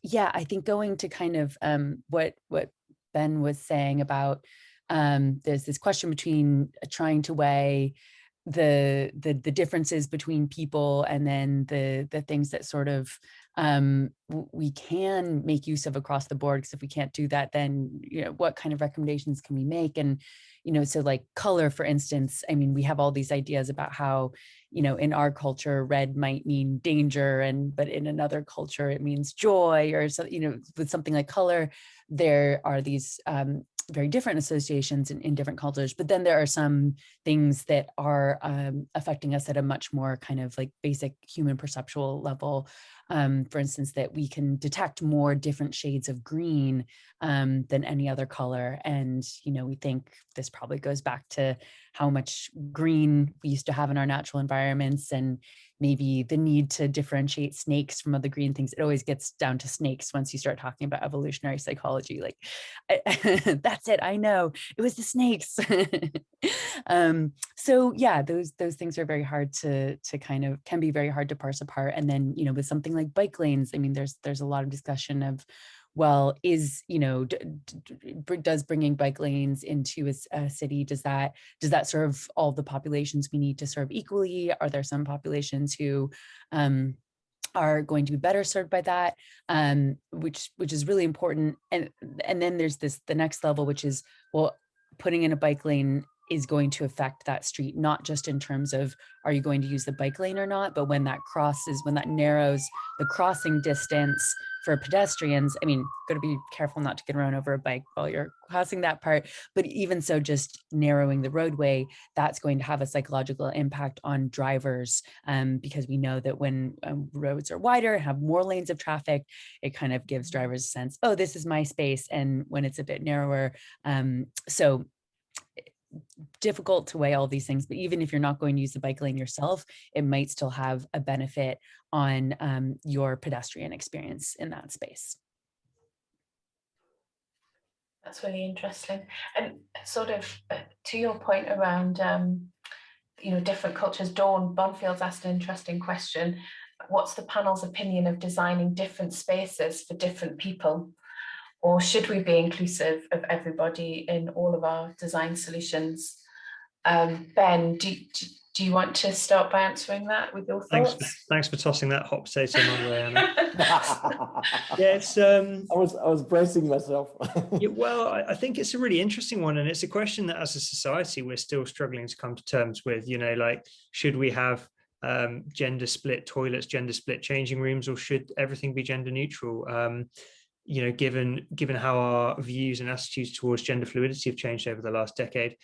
Yeah, I think going to kind of what Ben was saying about there's this question between trying to weigh the differences between people, and then the things that sort of we can make use of across the board, because if we can't do that, then, you know, what kind of recommendations can we make? And, you know, so like color, for instance, I mean, we have all these ideas about how, you know, in our culture, red might mean danger, but in another culture, it means joy, or so, you know, with something like color, there are these very different associations in different cultures. But then there are some things that are affecting us at a much more kind of like basic human perceptual level. For instance, that we can detect more different shades of green than any other color. And, you know, we think this probably goes back to how much green we used to have in our natural environments, and maybe the need to differentiate snakes from other green things. It always gets down to snakes once you start talking about evolutionary psychology. Like, that's it. I know it was the snakes. So yeah, those things are very hard to kind of, can be very hard to parse apart. And then, you know, with something like bike lanes, I mean, there's a lot of discussion of, well, is, you know, does bringing bike lanes into a city, does that serve all the populations we need to serve equally? Are there some populations who are going to be better served by that, which is really important? And then there's the next level, which is, well, putting in a bike lane is going to affect that street, not just in terms of, are you going to use the bike lane or not, but when that narrows the crossing distance for pedestrians. I mean, got to be careful not to get run over a bike while you're crossing that part, but even so, just narrowing the roadway, that's going to have a psychological impact on drivers, because we know that when roads are wider and have more lanes of traffic, it kind of gives drivers a sense, oh, this is my space. And when it's a bit narrower, so difficult to weigh all these things. But even if you're not going to use the bike lane yourself, it might still have a benefit on your pedestrian experience in that space. That's really interesting. And sort of to your point around, you know, different cultures, Dawn Bonfield's asked an interesting question. What's the panel's opinion of designing different spaces for different people? Or should we be inclusive of everybody in all of our design solutions? Ben, do you want to start by answering that with your thoughts? Thanks for tossing that hot potato my way, Anna. Yes, I was bracing myself. Yeah, well, I think it's a really interesting one, and it's a question that as a society we're still struggling to come to terms with. You know, like, should we have gender split toilets, gender split changing rooms, or should everything be gender neutral? you know, given how our views and attitudes towards gender fluidity have changed over the last decade.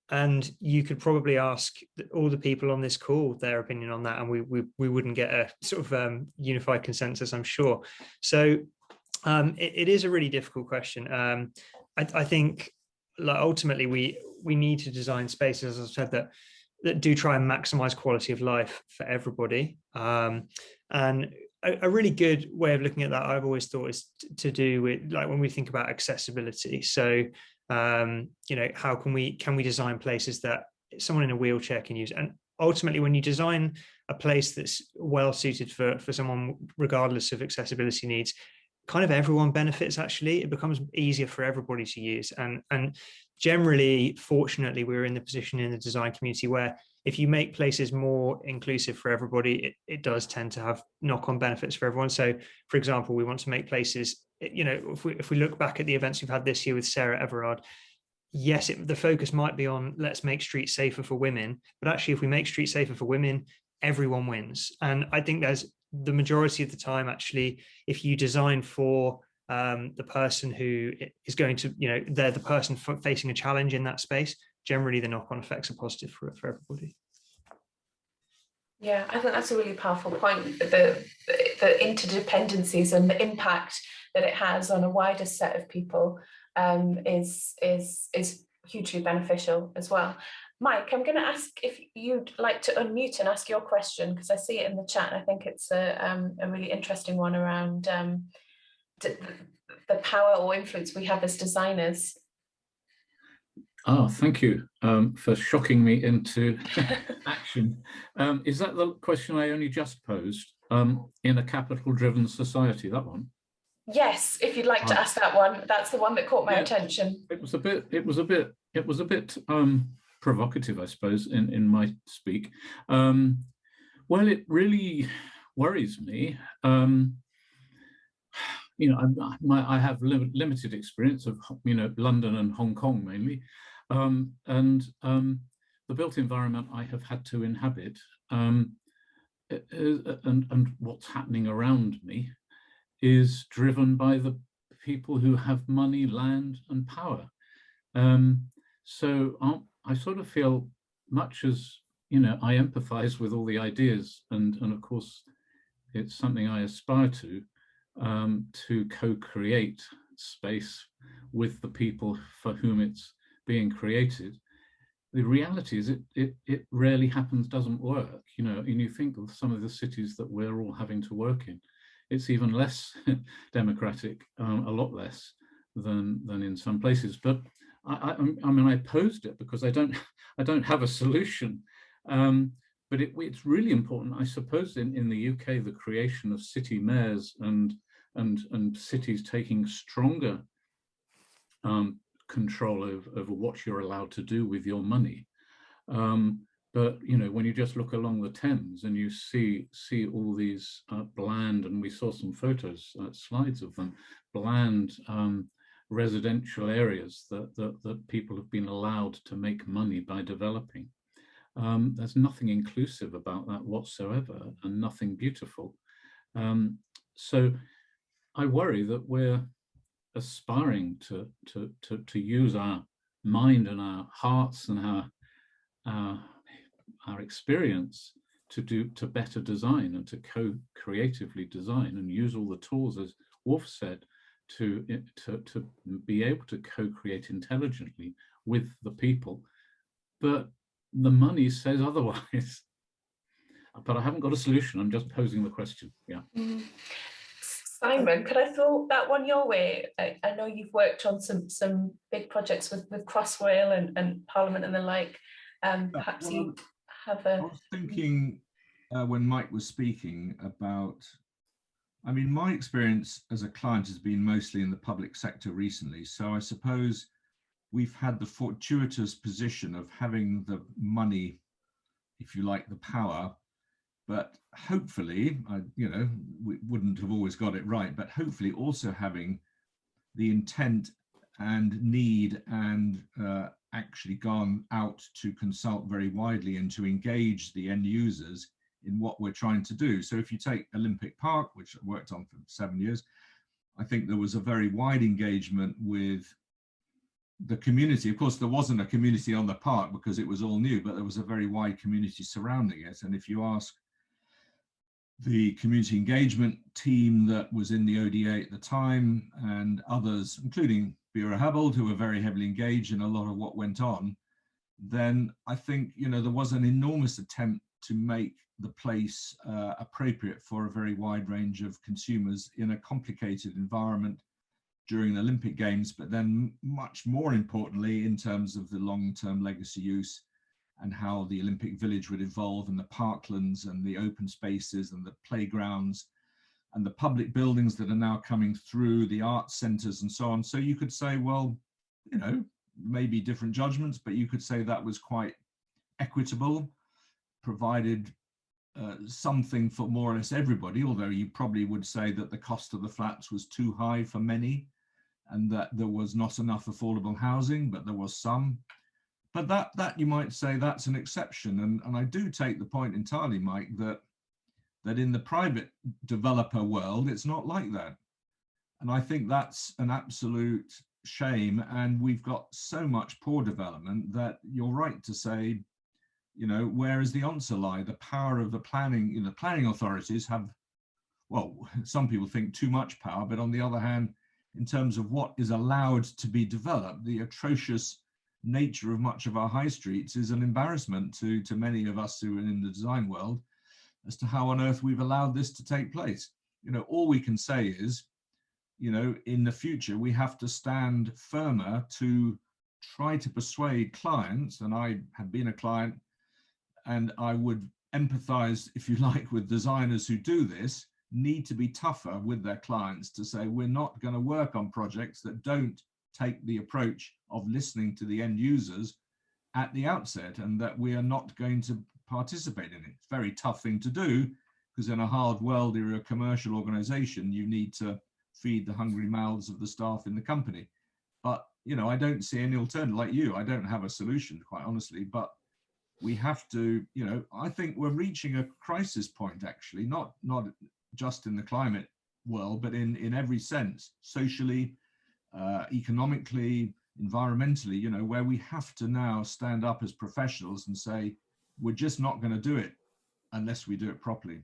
And you could probably ask all the people on this call their opinion on that, and we wouldn't get a sort of unified consensus, I'm sure. So it is a really difficult question. I think, like, ultimately we need to design spaces, as I've said, that do try and maximize quality of life for everybody. And a really good way of looking at that, I've always thought, is to do with, like, when we think about accessibility. So you know, how can we design places that someone in a wheelchair can use? And ultimately, when you design a place that's well suited for someone, regardless of accessibility needs, kind of everyone benefits. Actually, it becomes easier for everybody to use. And generally, fortunately, we're in the position in the design community where if you make places more inclusive for everybody, it does tend to have knock-on benefits for everyone. So, for example, we want to make places, you know, if we look back at the events we've had this year with Sarah Everard, yes, the focus might be on let's make streets safer for women, but actually, if we make streets safer for women, everyone wins. And I think there's the majority of the time, actually, if you design for the person who is going to, you know, they're the person facing a challenge in that space, generally the knock-on effects are positive for everybody. Yeah, I think that's a really powerful point. The interdependencies and the impact that it has on a wider set of people is hugely beneficial as well. Mike, I'm going to ask if you'd like to unmute and ask your question, because I see it in the chat. And I think it's a really interesting one around the power or influence we have as designers. Oh, thank you for shocking me into action. Is that the question I only just posed? In a capital-driven society, that one? Yes, if you'd like to ask that one, that's the one that caught my attention. It was a bit provocative, I suppose, in my speak. Well, it really worries me. You know, I have limited experience of, you know, London and Hong Kong mainly, and the built environment I have had to inhabit, and what's happening around me is driven by the people who have money, land, and power. So I sort of feel, much as, you know, I empathize with all the ideas, and of course it's something I aspire to co-create space with the people for whom it's being created. The reality is it rarely happens, doesn't work, you know. And you think of some of the cities that we're all having to work in, it's even less democratic, a lot less than in some places. But I mean, I posed it because I don't have a solution. But it's really important, I suppose, in the UK, the creation of city mayors and cities taking stronger control over what you're allowed to do with your money. But, you know, when you just look along the Thames and you see all these bland, and we saw some photos, slides of them, bland residential areas that people have been allowed to make money by developing. There's nothing inclusive about that whatsoever, and nothing beautiful. So I worry that we're aspiring to use our mind and our hearts and our experience to better design and to creatively design and use all the tools, as Wolf said, to be able to co-create intelligently with the people. But the money says otherwise. But I haven't got a solution. I'm just posing the question. Yeah. Simon, could I throw that one your way? I know you've worked on some big projects with Crossrail and Parliament and the like. Perhaps well, you have a... I was thinking when Mike was speaking about, I mean, my experience as a client has been mostly in the public sector recently. So I suppose we've had the fortuitous position of having the money, if you like, the power, but hopefully, you know, we wouldn't have always got it right, but hopefully also having the intent and need and actually gone out to consult very widely and to engage the end users in what we're trying to do. So if you take Olympic Park, which I worked on for 7 years, I think there was a very wide engagement with the community. Of course, there wasn't a community on the park because it was all new, but there was a very wide community surrounding it. And if you ask the community engagement team that was in the ODA at the time and others, including Buro Happold, who were very heavily engaged in a lot of what went on, then I think, you know, there was an enormous attempt to make the place appropriate for a very wide range of consumers in a complicated environment during the Olympic Games, but then much more importantly, in terms of the long-term legacy use and how the Olympic Village would evolve, and the parklands and the open spaces and the playgrounds and the public buildings that are now coming through, the arts centres and so on. So you could say, well, you know, maybe different judgments, but you could say that was quite equitable, provided something for more or less everybody, although you probably would say that the cost of the flats was too high for many and that there was not enough affordable housing, but there was some. But that you might say that's an exception. And I do take the point entirely, Mike, that in the private developer world, it's not like that. And I think that's an absolute shame. And we've got so much poor development that you're right to say, you know, where is the answer lie? The power of the planning, you know, planning authorities have, well, some people think too much power, but on the other hand, in terms of what is allowed to be developed, the atrocious nature of much of our high streets is an embarrassment to many of us who are in the design world as to how on earth we've allowed this to take place. You know, all we can say is, you know, in the future, we have to stand firmer to try to persuade clients, and I have been a client, and I would empathize, if you like, with designers who do this, need to be tougher with their clients to say, we're not going to work on projects that don't take the approach of listening to the end users at the outset, and that we are not going to participate in it. It's a very tough thing to do, because in a hard world, you're a commercial organization, you need to feed the hungry mouths of the staff in the company. But, you know, I don't see any alternative. Like you, I don't have a solution, quite honestly, but we have to, you know, I think we're reaching a crisis point, actually, not just in the climate world, but in every sense, socially, economically, environmentally, you know, where we have to now stand up as professionals and say, we're just not going to do it unless we do it properly.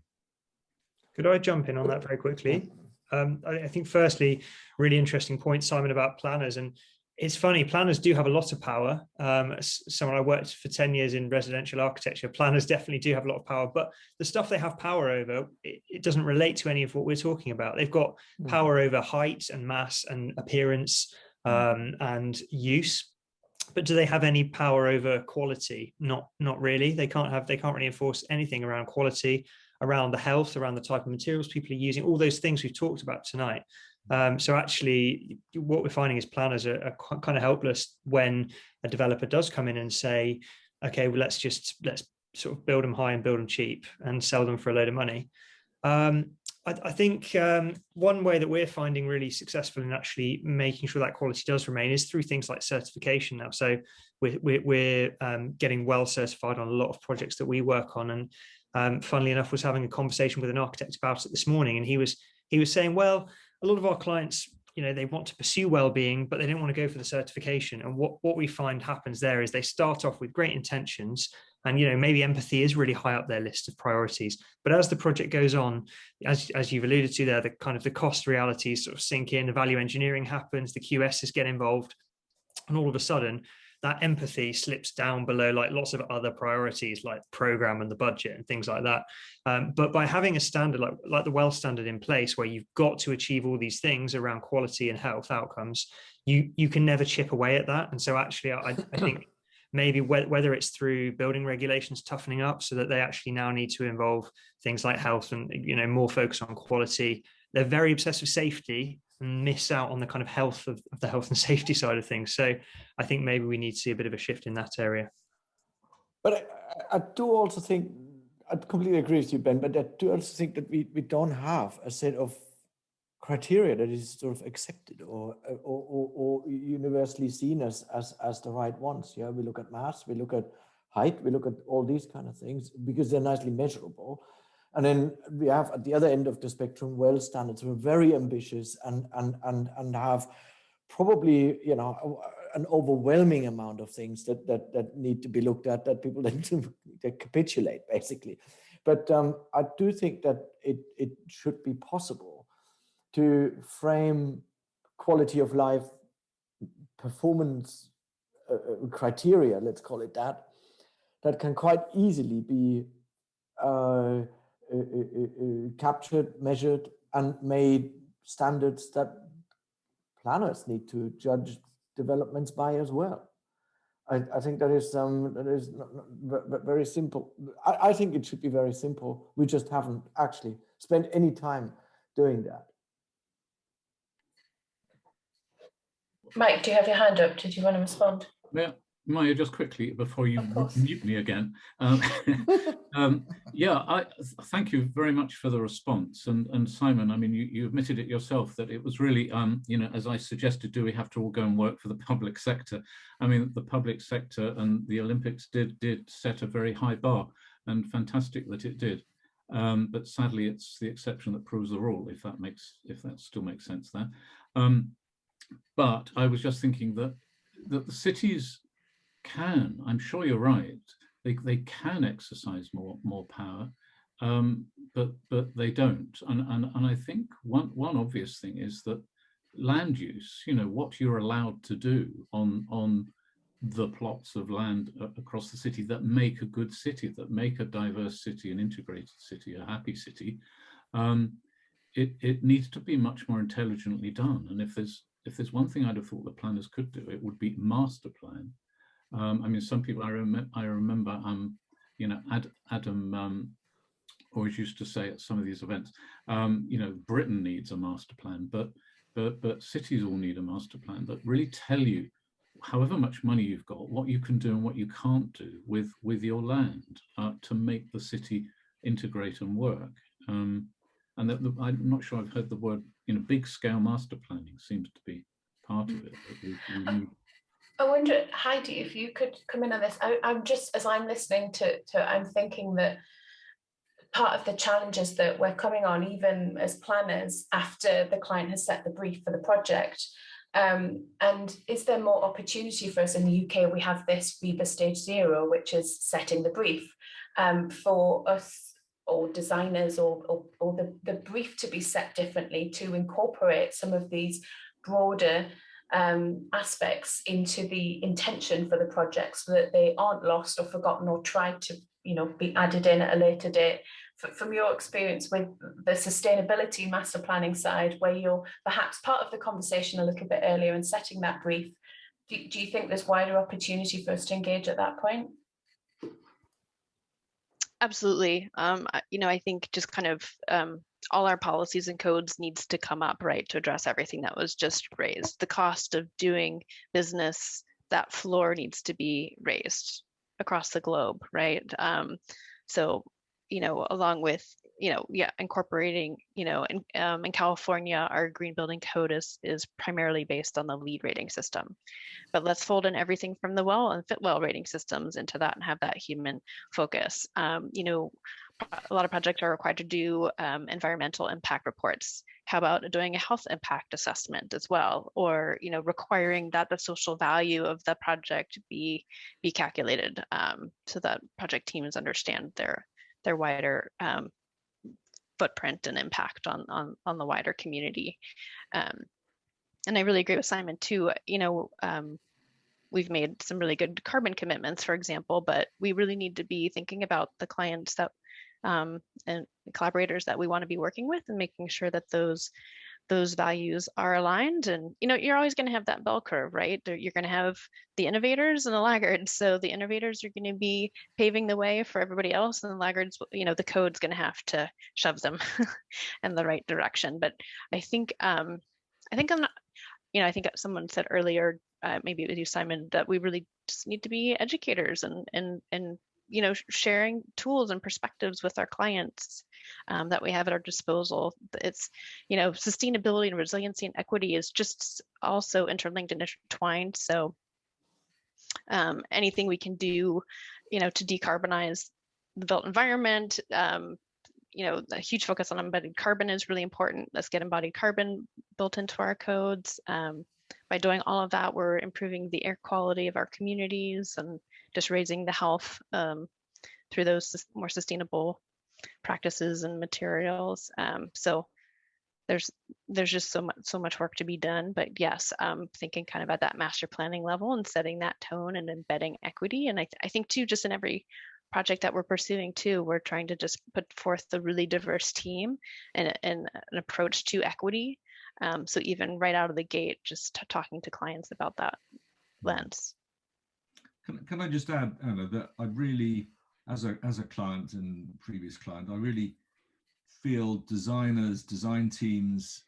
Could I jump in on that very quickly? I think firstly, really interesting point, Simon, about planners. And it's funny, planners do have a lot of power. As someone I worked for 10 years in residential architecture, planners definitely do have a lot of power, but the stuff they have power over, it doesn't relate to any of what we're talking about. They've got power over height and mass and appearance and use, but do they have any power over quality? Not really. They can't really enforce anything around quality, around the health, around the type of materials people are using, all those things we've talked about tonight. So actually, what we're finding is planners are kind of helpless when a developer does come in and say, okay, well, let's sort of build them high and build them cheap and sell them for a load of money. I think one way that we're finding really successful in actually making sure that quality does remain is through things like certification now. So we're getting well certified on a lot of projects that we work on. And funnily enough, was having a conversation with an architect about it this morning, and he was saying, well, a lot of our clients, you know, they want to pursue well-being, but they don't want to go for the certification. And what we find happens there is they start off with great intentions, and, you know, maybe empathy is really high up their list of priorities. But as the project goes on, as you've alluded to there, the kind of the cost realities sort of sink in, the value engineering happens, the QSs get involved, and all of a sudden that empathy slips down below like lots of other priorities like program and the budget and things like that. But by having a standard like the well standard in place, where you've got to achieve all these things around quality and health outcomes, you can never chip away at that. And so actually, I think maybe whether it's through building regulations toughening up so that they actually now need to involve things like health and, you know, more focus on quality. They're very obsessed with safety and miss out on the kind of health of the health and safety side of things. So I think maybe we need to see a bit of a shift in that area. But I do also think, I completely agree with you, Ben, but I do also think that we don't have a set of criteria that is sort of accepted or universally seen as the right ones. Yeah, we look at mass, we look at height, we look at all these kind of things because they're nicely measurable. And then we have at the other end of the spectrum, well standards who are very ambitious and have probably, you know, an overwhelming amount of things that need to be looked at, that people then they capitulate basically. But I do think that it should be possible to frame quality of life performance criteria, let's call it that, that can quite easily be captured, measured, and made standards that planners need to judge developments by as well. I think that is very simple. I think it should be very simple. We just haven't actually spent any time doing that. Mike, do you have your hand up? Did you want to respond? Yeah, Maya, just quickly before you Of course. mute me again. Yeah, thank you very much for the response. And Simon, I mean, you admitted it yourself that it was really, you know, as I suggested, do we have to all go and work for the public sector? I mean, the public sector and the Olympics did set a very high bar, and fantastic that it did. But sadly, it's the exception that proves the rule, if that still makes sense there. But I was just thinking that the cities can, I'm sure you're right, they can exercise more power, but they don't. And I think one obvious thing is that land use, you know, what you're allowed to do on the plots of land across the city that make a good city, that make a diverse city, an integrated city, a happy city, it needs to be much more intelligently done. And if there's one thing I'd have thought the planners could do, it would be master plan. I mean, some people, I remember, you know, Adam always used to say at some of these events, you know, Britain needs a master plan, but cities all need a master plan that really tell you, however much money you've got, what you can do and what you can't do with your land to make the city integrate and work. And I'm not sure I've heard the word, you know, big scale master planning seems to be part of it. We need. I wonder, Heidi, if you could come in on this. I'm just, as I'm listening to I'm thinking that part of the challenges that we're coming on, even as planners, after the client has set the brief for the project, and is there more opportunity for us in the UK? We have this REBA Stage 0, which is setting the brief, for us or designers or the brief to be set differently to incorporate some of these broader aspects into the intention for the project, so that they aren't lost or forgotten or tried to, you know, be added in at a later date. From your experience with the sustainability master planning side, where you're perhaps part of the conversation a little bit earlier and setting that brief, do you think there's wider opportunity for us to engage at that point? Absolutely. You know, I think just kind of all our policies and codes needs to come up, right, to address everything that was just raised. The cost of doing business, that floor needs to be raised across the globe, right? So, you know, along with, you know, yeah, incorporating, you know, in California, our green building code is primarily based on the LEED rating system. But let's fold in everything from the well and Fitwell rating systems into that and have that human focus. You know, a lot of projects are required to do environmental impact reports. How about doing a health impact assessment as well? Or, you know, requiring that the social value of the project be calculated, so that project teams understand their wider footprint and impact on the wider community. And I really agree with Simon too. You know, we've made some really good carbon commitments, for example, but we really need to be thinking about the clients that and collaborators that we want to be working with, and making sure that those values are aligned. And, you know, you're always going to have that bell curve, right? You're going to have the innovators and the laggards. So the innovators are going to be paving the way for everybody else, and the laggards, you know, the code's going to have to shove them in the right direction. But I think I'm not, you know, I think someone said earlier, maybe it was you, Simon, that we really just need to be educators and you know, sharing tools and perspectives with our clients that we have at our disposal. It's, you know, sustainability and resiliency and equity is just also interlinked and intertwined. So anything we can do, you know, to decarbonize the built environment, you a huge focus on embodied carbon is really important. Let's get embodied carbon built into our codes. By doing all of that, we're improving the air quality of our communities and just raising the health through those more sustainable practices and materials. So there's just so much work to be done. But yes, thinking kind of at that master planning level and setting that tone and embedding equity. And I think too, just in every project that we're pursuing too, we're trying to just put forth the really diverse team and an approach to equity. So even right out of the gate, just talking to clients about that lens. Can I just add, Anna, that I really, as a client and previous client, I really feel designers, design teams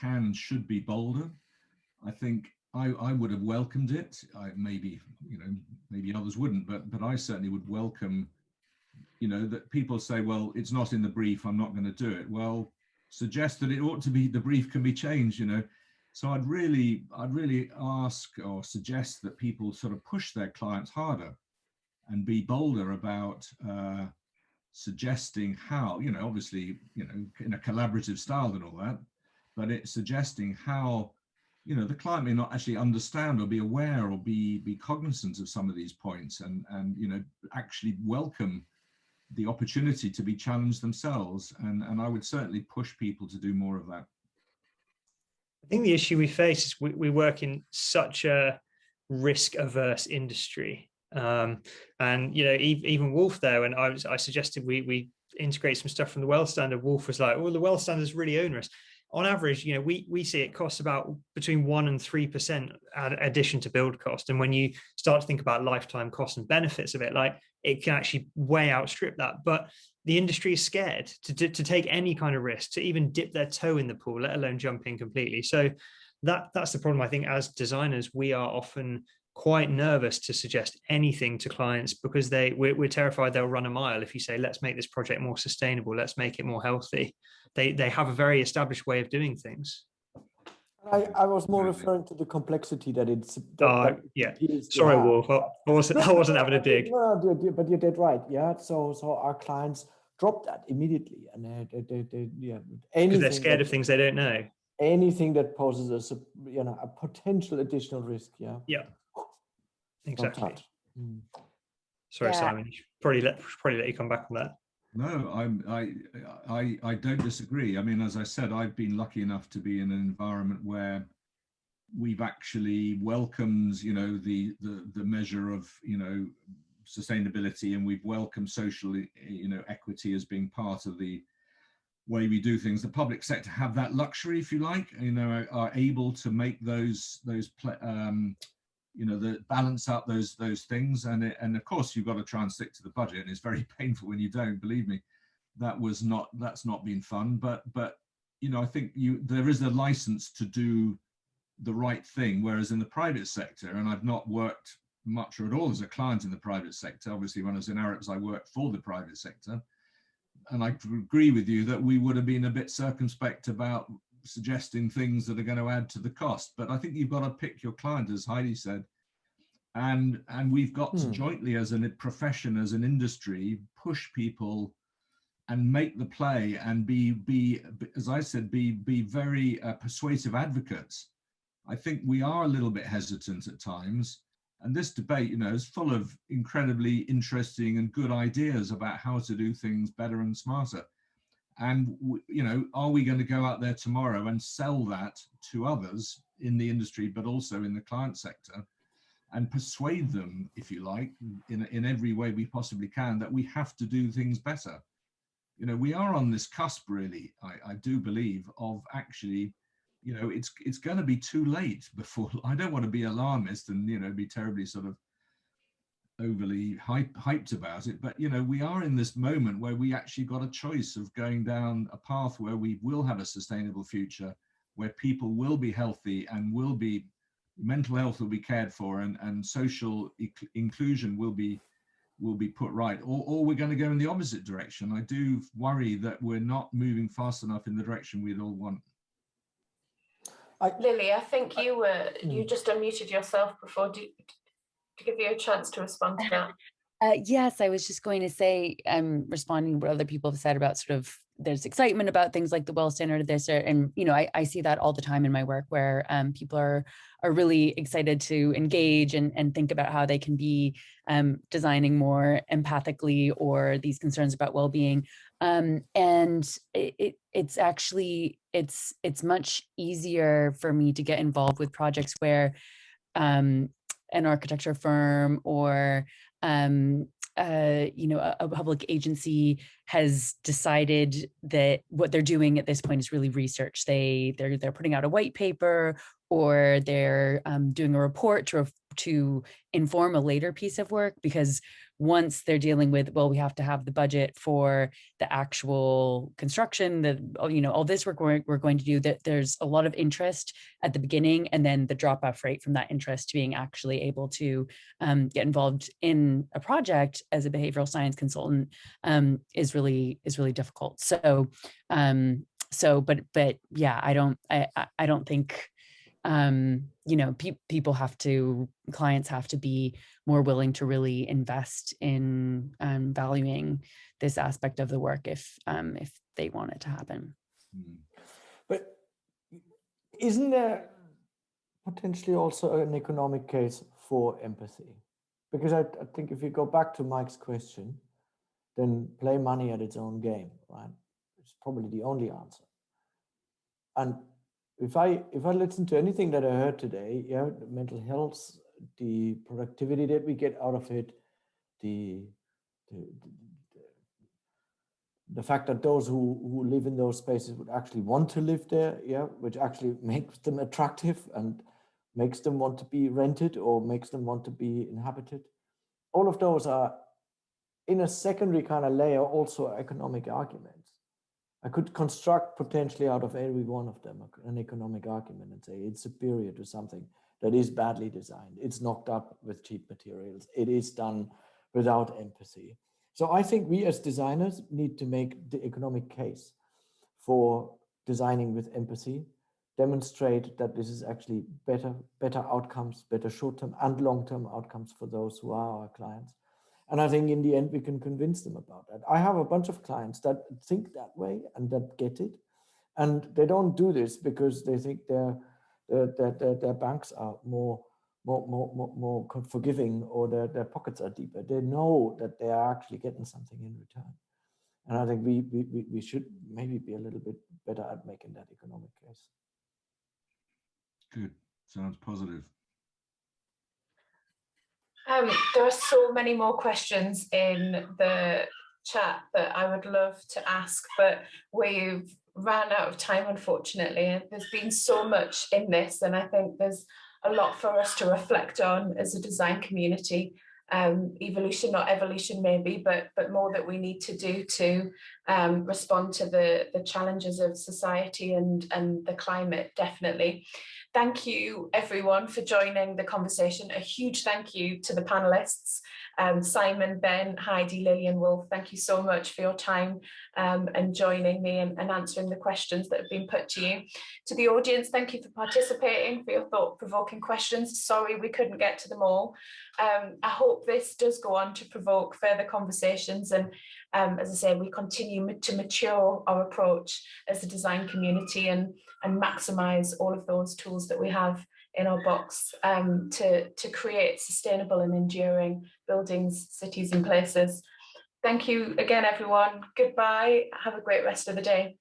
can and should be bolder. I think I would have welcomed it. Maybe others wouldn't, but I certainly would welcome, that people say, well, it's not in the brief, I'm not going to do it. Well, suggest that it ought to be, the brief can be changed, So I'd really ask or suggest that people sort of push their clients harder and be bolder about suggesting how, obviously, in a collaborative style and all that, but it's suggesting how, the client may not actually understand or be aware or be cognizant of some of these points and actually welcome the opportunity to be challenged themselves. And I would certainly push people to do more of that. I think the issue we face is we work in such a risk-averse industry. And even Wolf there, when I suggested we integrate some stuff from the well standard, Wolf was like, "Oh, the well standard is really onerous." On average, we see it costs about between 1% and 3% addition to build cost. And when you start to think about lifetime costs and benefits of it, like it can actually way outstrip that. But the industry is scared to take any kind of risk, to even dip their toe in the pool, let alone jump in completely. So that's the problem. I think as designers, we are often quite nervous to suggest anything to clients because we're terrified they'll run a mile if you say, let's make this project more sustainable, let's make it more healthy. They have a very established way of doing things. I was more referring to the complexity that it's. Yeah. Sorry, Wolf. I wasn't having a dig. No, but you did right. Yeah. So our clients drop that immediately, and they because they're scared of things they don't know. Anything that poses us, a potential additional risk. Yeah. Yeah. Exactly. Sorry, Yeah. Simon. Probably let you come back on that. No, I don't disagree. I mean, as I said, I've been lucky enough to be in an environment where we've actually welcomed, the measure of, sustainability, and we've welcomed social, equity as being part of the way we do things. The public sector have that luxury, if you like, are able to make those balance out those things, and of course you've got to try and stick to the budget, and it's very painful when you don't. Believe me, that's not been fun, but I think there is a license to do the right thing, whereas in the private sector, and I've not worked much or at all as a client in the private sector. Obviously, when I was in Arabs, I worked for the private sector, and I agree with you that we would have been a bit circumspect about suggesting things that are going to add to the cost. But I think you've got to pick your client, as Heidi said, and we've got to jointly, as a profession, as an industry, push people and make the play, and be as I said, be very persuasive advocates. I think we are a little bit hesitant at times, and this debate, is full of incredibly interesting and good ideas about how to do things better and smarter. And, are we going to go out there tomorrow and sell that to others in the industry, but also in the client sector, and persuade them, if you like, in every way we possibly can, that we have to do things better? We are on this cusp, really, I do believe, of actually, it's going to be too late before. I don't want to be alarmist and, be terribly sort of overly hyped about it, but we are in this moment where we actually got a choice of going down a path where we will have a sustainable future, where people will be healthy and mental health will be cared for, and social inclusion will be put right, or we're going to go in the opposite direction. I do worry that we're not moving fast enough in the direction we'd all want. Lily, I think you just unmuted yourself before. To give you a chance to respond to that. Yes, I was just going to say, I'm responding to what other people have said about sort of there's excitement about things like the well standard of this, and I see that all the time in my work where people are really excited to engage and think about how they can be designing more empathically or these concerns about well-being. And it's actually it's much easier for me to get involved with projects where an architecture firm or a public agency has decided that what they're doing at this point is really research. They're putting out a white paper, or they're doing a report to inform a later piece of work, because once they're dealing with, well, we have to have the budget for the actual construction, all this work we're going to do, that there's a lot of interest at the beginning, and then the drop-off rate from that interest to being actually able to get involved in a project as a behavioral science consultant is really difficult. So but yeah, I don't think clients have to be more willing to really invest in valuing this aspect of the work if they want it to happen. But isn't there potentially also an economic case for empathy? Because I think if you go back to Mike's question, then play money at its own game, right? It's probably the only answer. And if I listen to anything that I heard today, yeah, the mental health, the productivity that we get out of it, the fact that those who live in those spaces would actually want to live there, yeah, which actually makes them attractive and makes them want to be rented or makes them want to be inhabited. All of those are, in a secondary kind of layer, also economic arguments. I could construct potentially out of every one of them an economic argument and say it's superior to something that is badly designed. It's knocked up with cheap materials. It is done without empathy. So I think we as designers need to make the economic case for designing with empathy, demonstrate that this is actually better outcomes, better short-term and long-term outcomes for those who are our clients. And I think in the end, we can convince them about that. I have a bunch of clients that think that way and that get it. And they don't do this because they think their banks are more forgiving or their pockets are deeper. They know that they are actually getting something in return. And I think we should maybe be a little bit better at making that economic case. Good. Sounds positive. There are so many more questions in the chat that I would love to ask, but we've ran out of time, unfortunately. There's been so much in this, and I think there's a lot for us to reflect on as a design community. Evolution, not evolution maybe, but more that we need to do to respond to the challenges of society and the climate, definitely. Thank you everyone for joining the conversation. A huge thank you to the panelists, Simon, Ben, Heidi, Lillian, Wolf. Thank you so much for your time and joining me and answering the questions that have been put to you. To the audience, thank you for participating, for your thought-provoking questions. Sorry we couldn't get to them all. I hope this does go on to provoke further conversations, and as I say, we continue to mature our approach as a design community and maximize all of those tools that we have in our box to create sustainable and enduring buildings, cities and places. Thank you again, everyone. Goodbye. Have a great rest of the day.